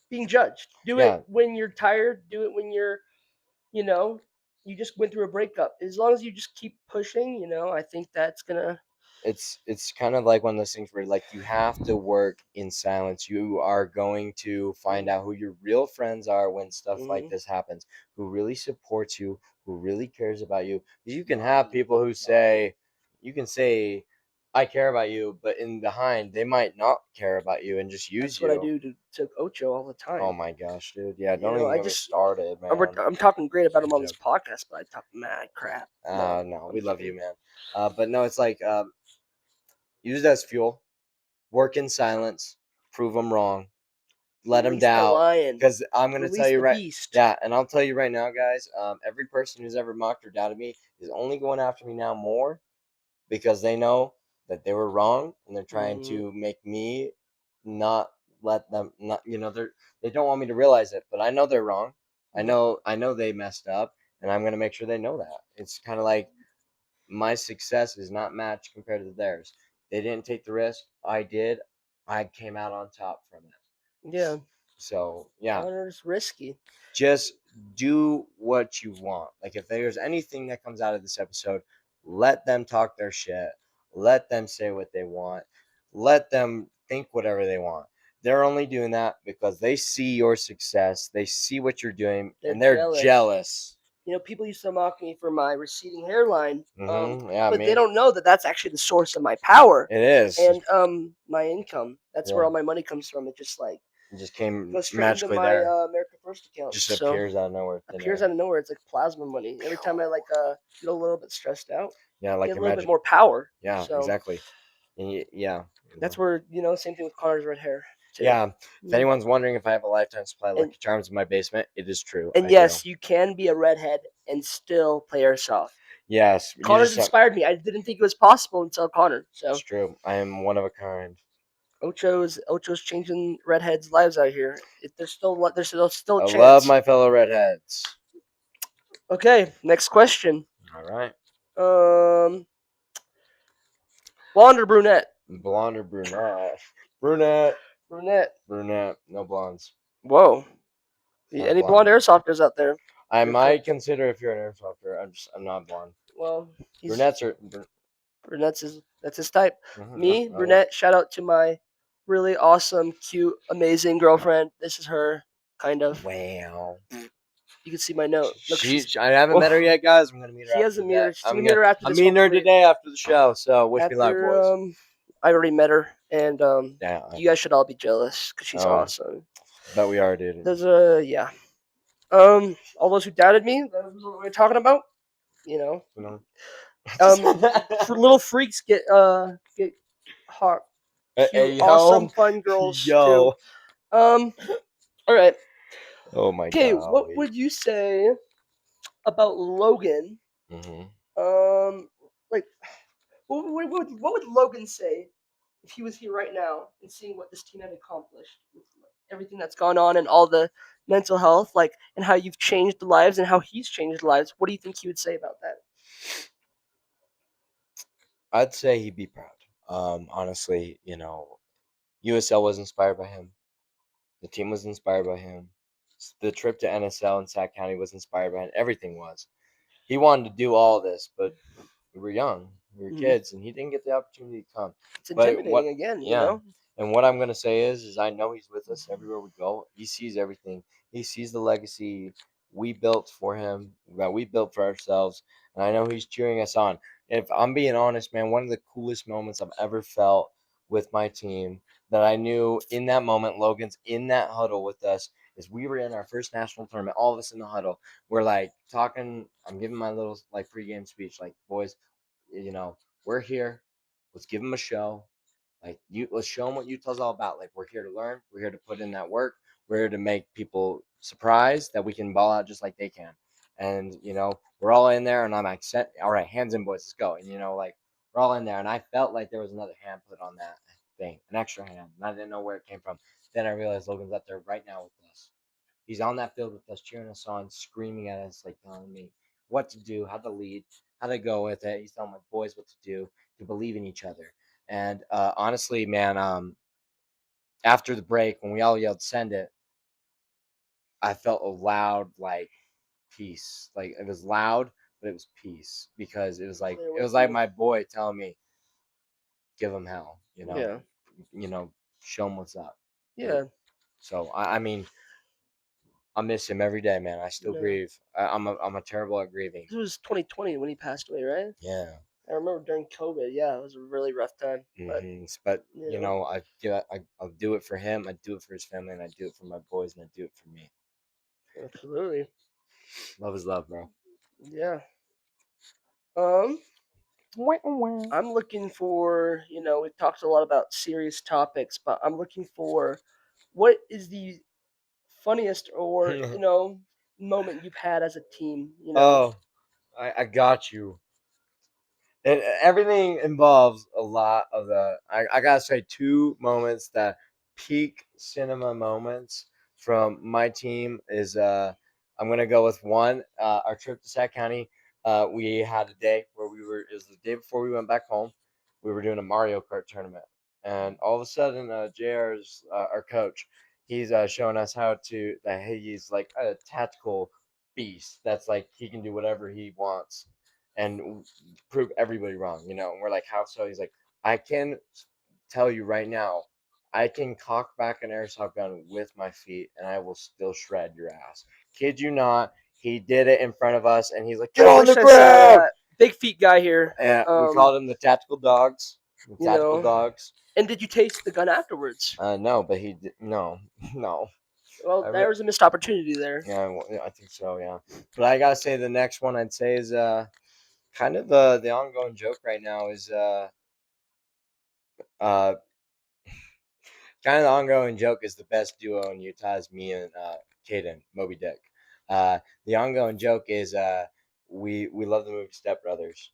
being judged. Do it yeah, when you're tired. Do it when you know, you just went through a breakup. As long as you just keep pushing, I think that's gonna. it's kind of like one of those things where like you have to work in silence. You are going to find out who your real friends are when stuff like Mm-hmm. this happens, who really supports you, who really cares about you. 'Cause you can have Bobby, people who Bobby. say, you can say, I care about you, but in behind they might not care about you and just use That's what I you. do to Ocho all the Oh time. my gosh, dude. Yeah, don't even I get me just started, man. I'm talking great about him I'm on this joking. podcast, but I talk mad crap. No, No, I'm we love you, kidding. man. But no, it's like use it as fuel. Work in silence. Prove them wrong. Let them Release that doubt. lion. Because I'm gonna tell Release you the right, beast. yeah, and I'll tell you right now, guys. Every person who's ever mocked or doubted me is only going after me now more because they know that they were wrong and they're trying Hmm. to make me not let them not they don't want me to realize it, but I know they're wrong. I know they messed up, and I'm gonna make sure they know that. It's kind of like my success is not matched compared to theirs. They didn't take the risk. I did. I came out on top from it. Yeah, So yeah, Connor's risky. just do what you want. Like if there's anything that comes out of this episode, let them talk their shit. Let them say what they want. Let them think whatever they want. They're only doing that because they see your success. They see what you're doing They're and they're jealous. jealous. People used to mock me for my receding hairline, Yeah, but they me. don't know that that's actually the source of my power It is. and my income. That's where Yeah. all my money comes from. It just like It just came goes straight into magically my there. America First account. Just So appears out of nowhere, thin appears air. out of nowhere. It's like plasma money. Every time I like get a little bit stressed out, Yeah, like get your a little bit magic. more power. Yeah, So exactly. And yeah, that's where same thing with Connor's red hair too. yeah. If Mm. anyone's wondering if I have a lifetime supply of And Lucky Charms in my basement, it is true. and I do. yes, you can be a redhead and still play airsoft. Yes, you Connor's just inspired me. I didn't think it was possible until Connor. it's So true. I am one of a kind. Ocho's changing redheads' lives out here. There's still a I love chance. my fellow redheads. Okay, next question. All right. Um, blonde or brunette? Blonde or brunette? Brunette. Brunette. Brunette. No blondes. Whoa. Not Any blonde blonde. airsofters out there? I You're for, might consider if you're an airsofter. I'm not blonde. well, he's Brunettes are. brunette's that's his type. Mhm, Me, oh yeah. brunette. Shout out to my really awesome, cute, amazing girlfriend. This is her, kind of. Wow. You can see my note. Look, she's. I haven't met her Oh, yet, guys. I'm gonna meet her he after hasn't the met day. her. She's gonna meet her after I'm this. meeting her Hopefully, today after the show. So wish me luck, after boys. I already met her, and Yeah, you guys should all be jealous because she's oh, awesome. bet we are, dude. There's yeah. All those who doubted me, that was what we're talking about. You know, You know. um, for little freaks get hot, cute, Hey, awesome, yo, fun girls too. yo. Um, all right. Oh my Okay, what golly. would you say about Logan? Hmm. Like, what would Logan say if he was here right now and seeing what this team had accomplished with everything that's gone on and all the mental health, like, and how you've changed the lives and how he's changed lives? What do you think he would say about that? I'd say he'd be proud. Honestly, USL was inspired by him. The team was inspired by him. The trip to NSL and Sac County was inspired by him. Everything was. He wanted to do all this, but we were young, we were Hmm. kids, and he didn't get the opportunity to come. It's But intimidating again, yeah, and what I'm gonna say is I know he's with us everywhere we go. He sees everything. He sees the legacy we built for him, that we built for ourselves, and I know he's cheering us on. If I'm being honest, man, one of the coolest moments I've ever felt with my team that I knew in that moment, Logan's in that huddle with us, is we were in our first national tournament, all of us in the huddle. We're like talking, I'm giving my little like pregame speech, like, boys, we're here. Let's give them a show. Like let's show them what Utah's all about. Like we're here to learn. We're here to put in that work. We're here to make people surprised that we can ball out just like they can. And we're all in there, and I'm like, all right, hands in, boys, let's go. And like we're all in there, and I felt like there was another hand put on that thing, an extra hand, and I didn't know where it came from. Then I realized Logan's up there right now with us. He's on that field with us, cheering us on, screaming at us, like telling me what to do, how to lead, how to go with it. He's telling my boys what to do, to believe in each other. And honestly, man, after the break, when we all yelled "send it," I felt a loud like peace. Like it was loud, but it was peace because There it with was like you. my boy telling me, "Give him hell," Yeah. you know, show him what's up. Yeah. So I mean, I miss him every day, man. I still No. grieve. I'm a terrible at grieving. This was 2020 when he passed away, right? Yeah. I remember during COVID. Yeah, it was a really rough time. But But you know, I'll do it for him. I do it for his family, and I do it for my boys, and I do it for me. absolutely. Love is love, bro. Yeah. Um, Wah, wah. I'm looking for. We've talked a lot about serious topics, but I'm looking for what is the funniest or moment you've had as a team. Oh, I got you. Everything involves a lot of I gotta say two moments that peak cinema moments from my team is I'm gonna go with one. Our trip to Sac County, we had a day where it was the day before we went back home. We were doing a Mario Kart tournament, and all of a sudden JR's our coach, he's showing us how to that he's like a tactical beast that's like he can do whatever he wants and prove everybody wrong, And we're like, how so? He's like, I can tell you right now, I can cock back an airsoft gun with my feet and I will still shred your ass. Kid you not. He did it in front of us and he's like, get I on wish the I saw ground. that. Big feet guy here. And we called him the tactical dogs. The You tactical know. dogs. And did you taste the gun afterwards? No, but he did, no, no. Well, I there re- was a missed opportunity there. yeah, yeah, I think so. Yeah, but I gotta say the next one I'd say is kind of the ongoing joke right now is uh kind of the ongoing joke is the best duo in Utah is me and Caden Moby Dick. The ongoing joke is we love the movie Step Brothers.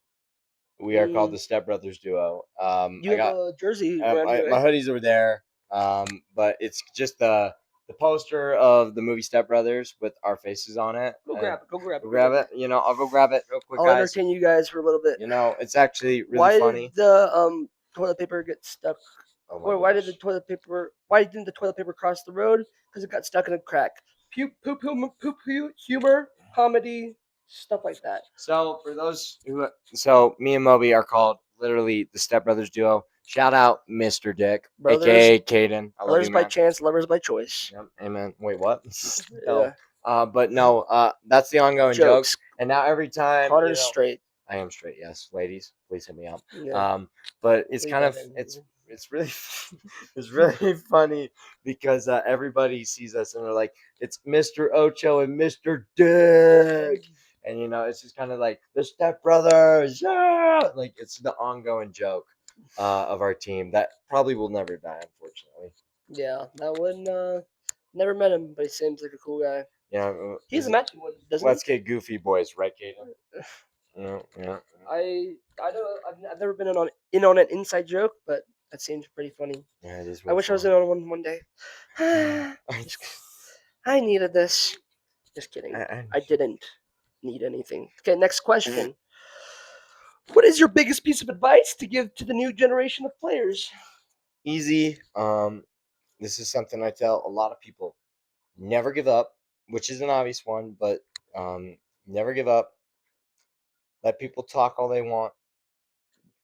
We are called Mm, the Step Brothers duo. you have a jersey around you, My eh? hoodies over there, but it's just the poster of the movie Step Brothers with our faces on it. Go And grab it. Go grab go it real grab quick. it. I'll go grab it real quick, I'll guys. entertain you guys for a little bit. It's actually really Why did funny. the toilet paper get stuck? Oh my Or why did the gosh. toilet paper? Why didn't the toilet paper cross the road? Because it got stuck in a crack. Humor, comedy, stuff like that. So for those so me and Moby are called literally the Step Brothers duo. Shout out Mr. Dick, Brothers, aka Caden. I love brothers you, by man. chance, lovers by choice. Yep, amen. Wait, what? No. Yeah, But no, that's the ongoing joke. jokes. And now every time, Connor's straight. I am straight. Yes, ladies, please hit me up. Yeah, But it's leave kind that of in. it's really it's really funny because everybody sees us and they're like, it's Mr. Ocho and Mr. Dick, and it's just kind of like the Step Brothers, yeah. Like it's the ongoing joke of our team that probably will never die, unfortunately. Yeah, that one. Never met him, but he seems like a cool guy. Yeah, He's a matching one, doesn't he? let's get goofy, boys, right, Kaden? Yeah, yeah. I don't. I've never been in on an inside joke, but that seems pretty funny. Yeah, it is I real wish I was in fun. on one day. Just, I needed this. Just kidding. I- I didn't need anything. Okay, next question. What is your biggest piece of advice to give to the new generation of players? Easy. This is something I tell a lot of people. Never give up, which is an obvious one, but never give up. Let people talk all they want.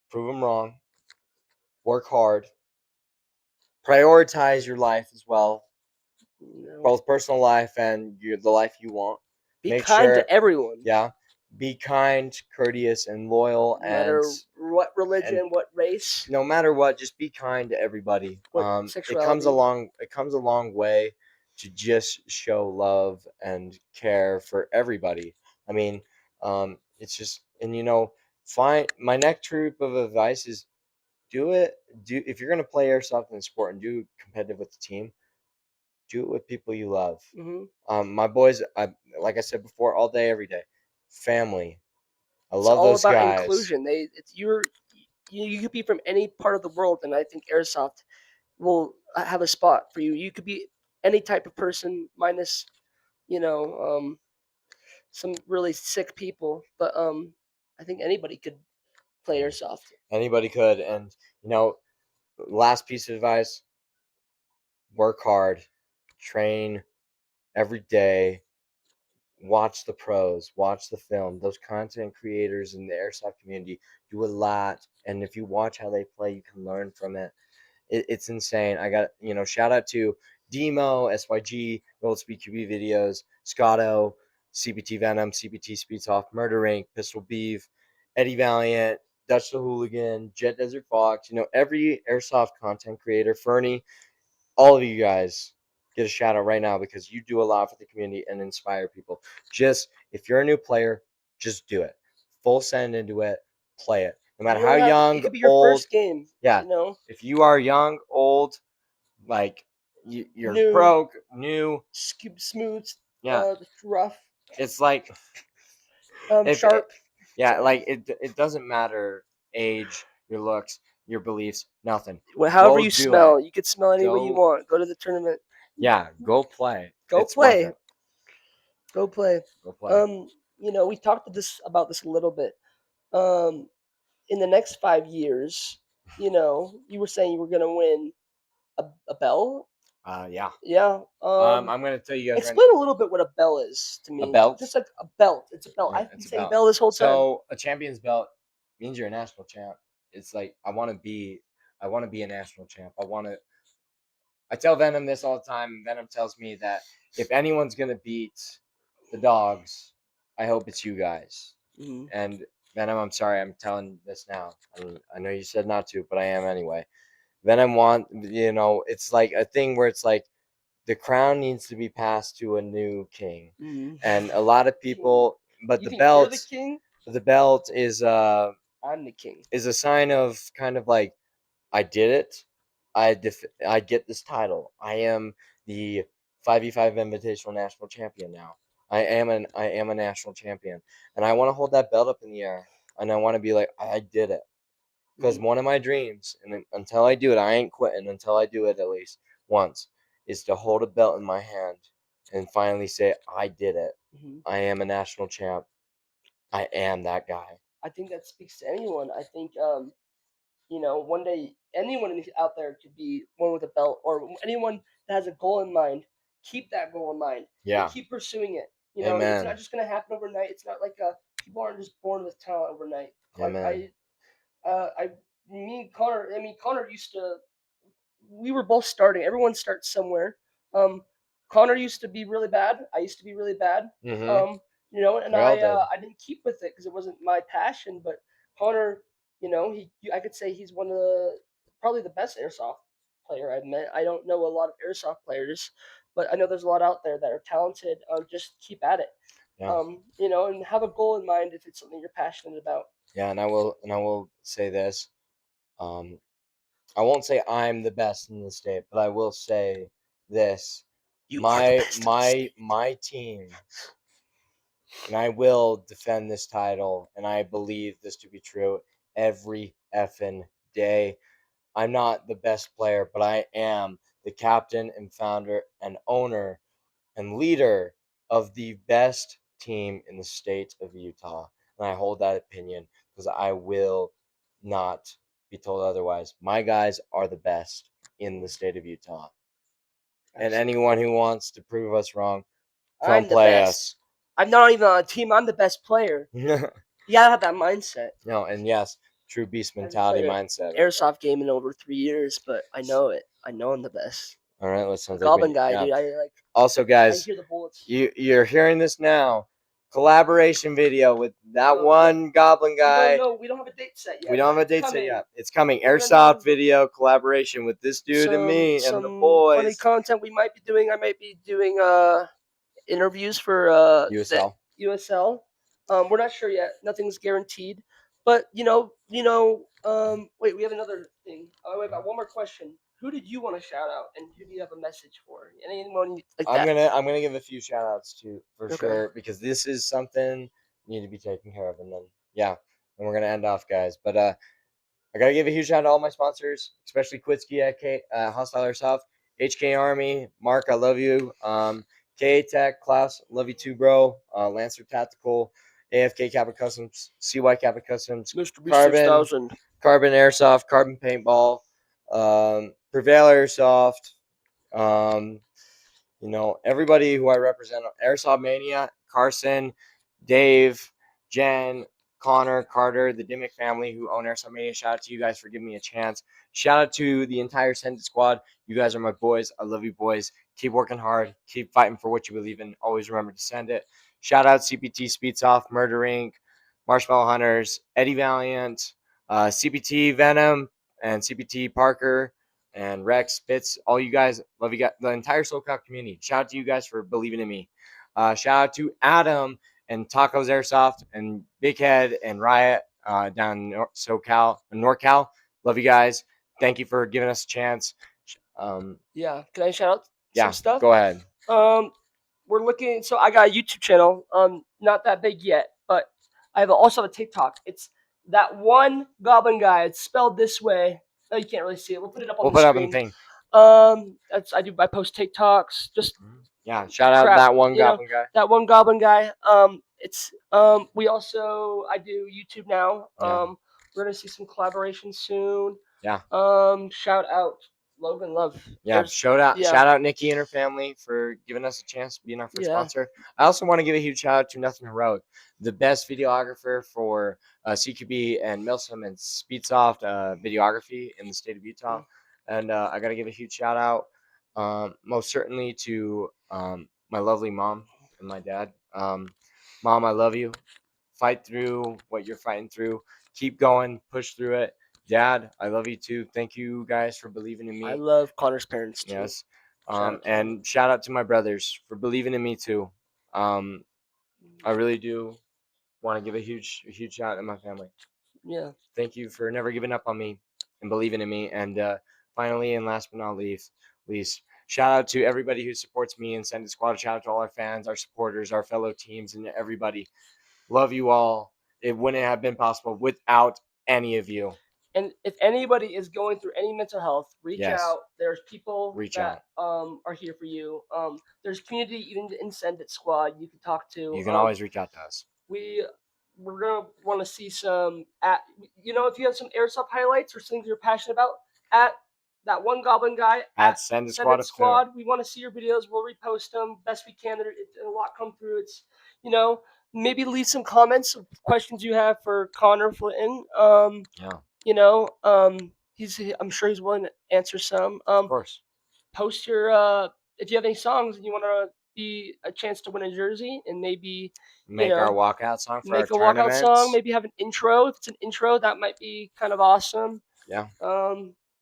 Prove them wrong. Work hard. Prioritize your life as well, No. both personal life and the life you want. Be Make kind sure, to everyone, yeah, be kind, courteous, and loyal, no matter what and religion, what race, no matter what, just be kind to everybody. what It comes sexuality. along. It comes a long way to just show love and care for everybody. I mean, it's just, and find my next troop of advice is do it. Do if you're gonna play airsoft in the sport and do competitive with the team, do it with people you love. Hmm. My boys, like I said before, all day, every day, family. I It's love all those about guys. inclusion. You could be from any part of the world, and I think airsoft will have a spot for you. You could be any type of person, minus you know some really sick people, but I think anybody could play Yeah. airsoft. Anybody could, and you know, last piece of advice: work hard, train every day, watch the pros, watch the film. Those content creators in the airsoft community do a lot, and if you watch how they play, you can learn from it. It's insane. I got shout out to Demo, SYG, Gold Speed QB videos, Scotto, CBT Venom, CBT Speedsoft, Murder Inc, Pistol Beef, Eddie Valiant, Dutch the Hooligan, Jet Desert Fox. Every airsoft content creator, Fernie, all of you guys get a shout out right now because you do a lot for the community and inspire people. Just if you're a new player, just do it. Full send into it, play it. No matter You how don't have to. It young, could be your old, first game. yeah. You know, If you are young, old, like you're new, broke, new, smooth, yeah. rough, It's like if it, sharp. yeah, like it doesn't matter age, your looks, your beliefs, nothing. Well, however Go you do it. smell, you could smell any way you Go, want. Go to the tournament. yeah, go play. Go It's worth play. it. Go play. Go play. Um, we talked about this a little bit. Um, in the next 5 years, you were saying you were gonna win a bell. Yeah. Yeah. I'm gonna tell you guys right now. Explain a little bit what a bell is to A me. belt. Just like a belt. It's a belt. Yeah, I've been it's a saying belt. bell this whole time. So a champion's belt means you're a national champ. It's like I want to be a national champ. I tell Venom this all the time, and Venom tells me that if anyone's gonna beat the dogs, I hope it's you guys. Hmm. And Venom, I'm sorry, I'm telling this now. I know you said not to, but I am anyway. Venom it's like a thing where it's like the crown needs to be passed to a new king, Hmm. and a lot of King. people, but You think you're the king? the belt I'm the king. is a sign of kind of like I did it. I get this title. I am the 5v5 Invitational National Champion now. I am a national champion, and I want to hold that belt up in the air, and I want to be like I did it. Because Hmm. one of my dreams, and until I do it, I ain't quitting until I do it at least once, is to hold a belt in my hand and finally say I did it. Hmm. I am a national champ. I am that guy. I think that speaks to anyone. I think one day anyone out there could be one with a belt, or anyone that has a goal in mind. Keep that goal in mind and Yeah. keep pursuing it. It's not Amen. just gonna happen overnight. It's not like people aren't just born with talent overnight. Like Amen. me and Connor. I mean, Connor used to. We were both starting. Everyone starts somewhere. Um, Connor used to be really bad. I used to be really bad. Mm-hmm. Um, and We all did. I didn't keep with it because it wasn't my passion. But Connor, I could say he's one of the probably the best airsoft player I've met. I don't know a lot of airsoft players, but I know there's a lot out there that are talented. Just keep at it. Yeah. And have a goal in mind if it's something you're passionate about. Yeah, and I will say this. Um, I won't say I'm the best in the state, but I will say this. You are the best in the state. My team and I will defend this title, and I believe this to be true every effing day. I'm not the best player, but I am the captain and founder and owner and leader of the best team in the state of Utah. And I hold that opinion because I will not be told otherwise. My guys are the best in the state of Utah. And anyone Absolutely. who wants to prove us wrong, come I'm the play best. us. I'm not even on a team. I'm the best player. You gotta have that mindset. No, and yes, true beast I haven't mentality played an mindset right there. airsoft game in over 3 years, but I know it. I know I'm the best. All right, that I'm a sounds like goblin me. guy, Yeah. dude. Also, I guys, hear the bullets. you're hearing this now. Collaboration video with that But one goblin we don't guy. know. We don't have a date set We yet, don't but have a it's date set coming. yet. It's coming. We're gonna Airsoft do video collaboration with this dude and me and the some funny boys. content we might be doing. I might be doing interviews for the USL. USL. We're not sure yet. Nothing's guaranteed, but Wait, we have another thing. Oh, wait, got one more question. Who did you want to shout out, and who do you have a message for? Anyone like I'm that? gonna I'm gonna give a few shout outs to for Okay. sure because this is something need to be taken care of, and then yeah, and we're gonna end off, guys. But I gotta give a huge shout out to all my sponsors, especially Quitski at Hostile Airsoft, HK Army, Mark, I love you. KA Tech, Klaus, love you too, bro. Lancer Tactical, AFK Kappa Customs, CY Kappa Customs, Mr. B six Carbon, thousand. Carbon Airsoft, Carbon Paintball, Prevail Airsoft, um, everybody who I represent, Airsoft Mania, Carson, Dave, Jen, Connor, Carter, the Dimmick family who own Airsoft Mania. Shout out to you guys for giving me a chance. Shout out to the entire Send squad. You guys are my boys. I love you, boys. Keep working hard. Keep fighting for what you believe in. Always remember to send it. Shout out CPT, Speedsoft, Murder Inc., Marshmallow Hunters, Eddie Valiant, CPT Venom, and CPT Parker and Rex, Spitz, all you guys, love you guys, the entire SoCal community. Shout out to you guys for believing in me. Shout out to Adam and Tacos Airsoft and Big Head and Riot down in SoCal and NorCal. Love you guys. Thank you for giving us a chance. Yeah. Can I shout out some Yeah, stuff? go ahead. Um, we're looking. So I got a YouTube channel. Not that big yet, but I have also have a TikTok. It's that one Goblin guy. It's spelled this way. Oh, you can't really see it. We'll put it up on We'll the put up in the screen. thing. That's I do. I post TikToks. Just Yeah, shout out crap. that one Goblin guy. That one Goblin guy. It's We also I do YouTube now. Yeah, We're gonna see some collaboration soon. yeah. Shout out Logan Love. Yeah, There's shout out Nikki and her family for giving us a chance to be our first yeah. sponsor. I also want to give a huge shout out to Nothing Heroic, the best videographer for CQB and Milsom and Speedsoft videography in the state of Utah. Mm. And I got to give a huge shout out, most certainly to my lovely mom and my dad. Mom, I love you. Fight through what you're fighting through. Keep going. Push through it. Dad, I love you too. Thank you guys for believing in I me. love Connor's parents too. Yes. Shout out to them. And shout out to my brothers for believing in me too. Um, I really do want to give a huge shout out to my family. Yeah. Thank you for never giving up on me and believing in me. And finally, and last but not least, shout out to everybody who supports me and Send It Squad. Shout out to all our fans, our supporters, our fellow teams, and everybody. Love you all. It wouldn't have been possible without any of you. And if anybody is going through any mental health, reach Yes. out. There's people Reach that out. are here for you. There's community even in Send It Squad you can talk to. You can always reach out to us. We're gonna want to see some at if you have some airsoft highlights or things you're passionate about at that one Goblin guy At Send It Send Squad It of Squad. We want to see your videos. We'll repost them best we can. A lot come through. It's you know maybe leave some comments of questions you have for Connor Flinton. Yeah. I'm sure he's willing to answer some. Of course. Post your if you have any songs and you want to be a chance to win a jersey and maybe Make our walkout song for our make a walkout song. tournaments. Maybe have an intro. If it's an intro, that might be kind of awesome. Yeah.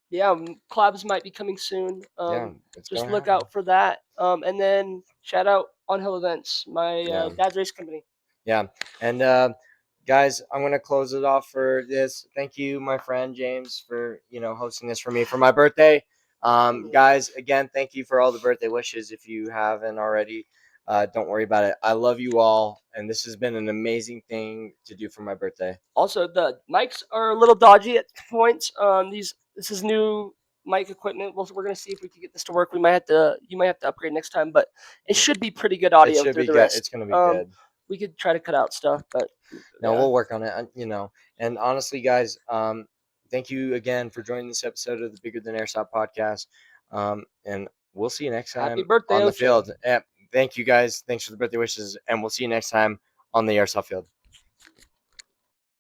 Yeah, collabs might be coming soon. Yeah, it's Just gonna look happen. out for that. And then shout out On Hill Events, my Yeah. dad's race company. Yeah. And guys, I'm gonna close it off for this. Thank you, my friend James, for hosting this for me for my birthday. Guys, again, thank you for all the birthday wishes. If you haven't already, don't worry about it. I love you all, and this has been an amazing thing to do for my birthday. Also, the mics are a little dodgy at points. This is new mic equipment. We're gonna see if we can get this to work. You might have to upgrade next time, but it should be pretty good It audio should through be the good. rest. It's gonna be good. We could try to cut out stuff, but No, yeah. we'll work on it. And honestly, guys, thank you again for joining this episode of the Bigger Than Airsoft podcast. And we'll see you next Happy time birthday, on the Ocho. field. Thank you, guys. Thanks for the birthday wishes, and we'll see you next time on the Airsoft field.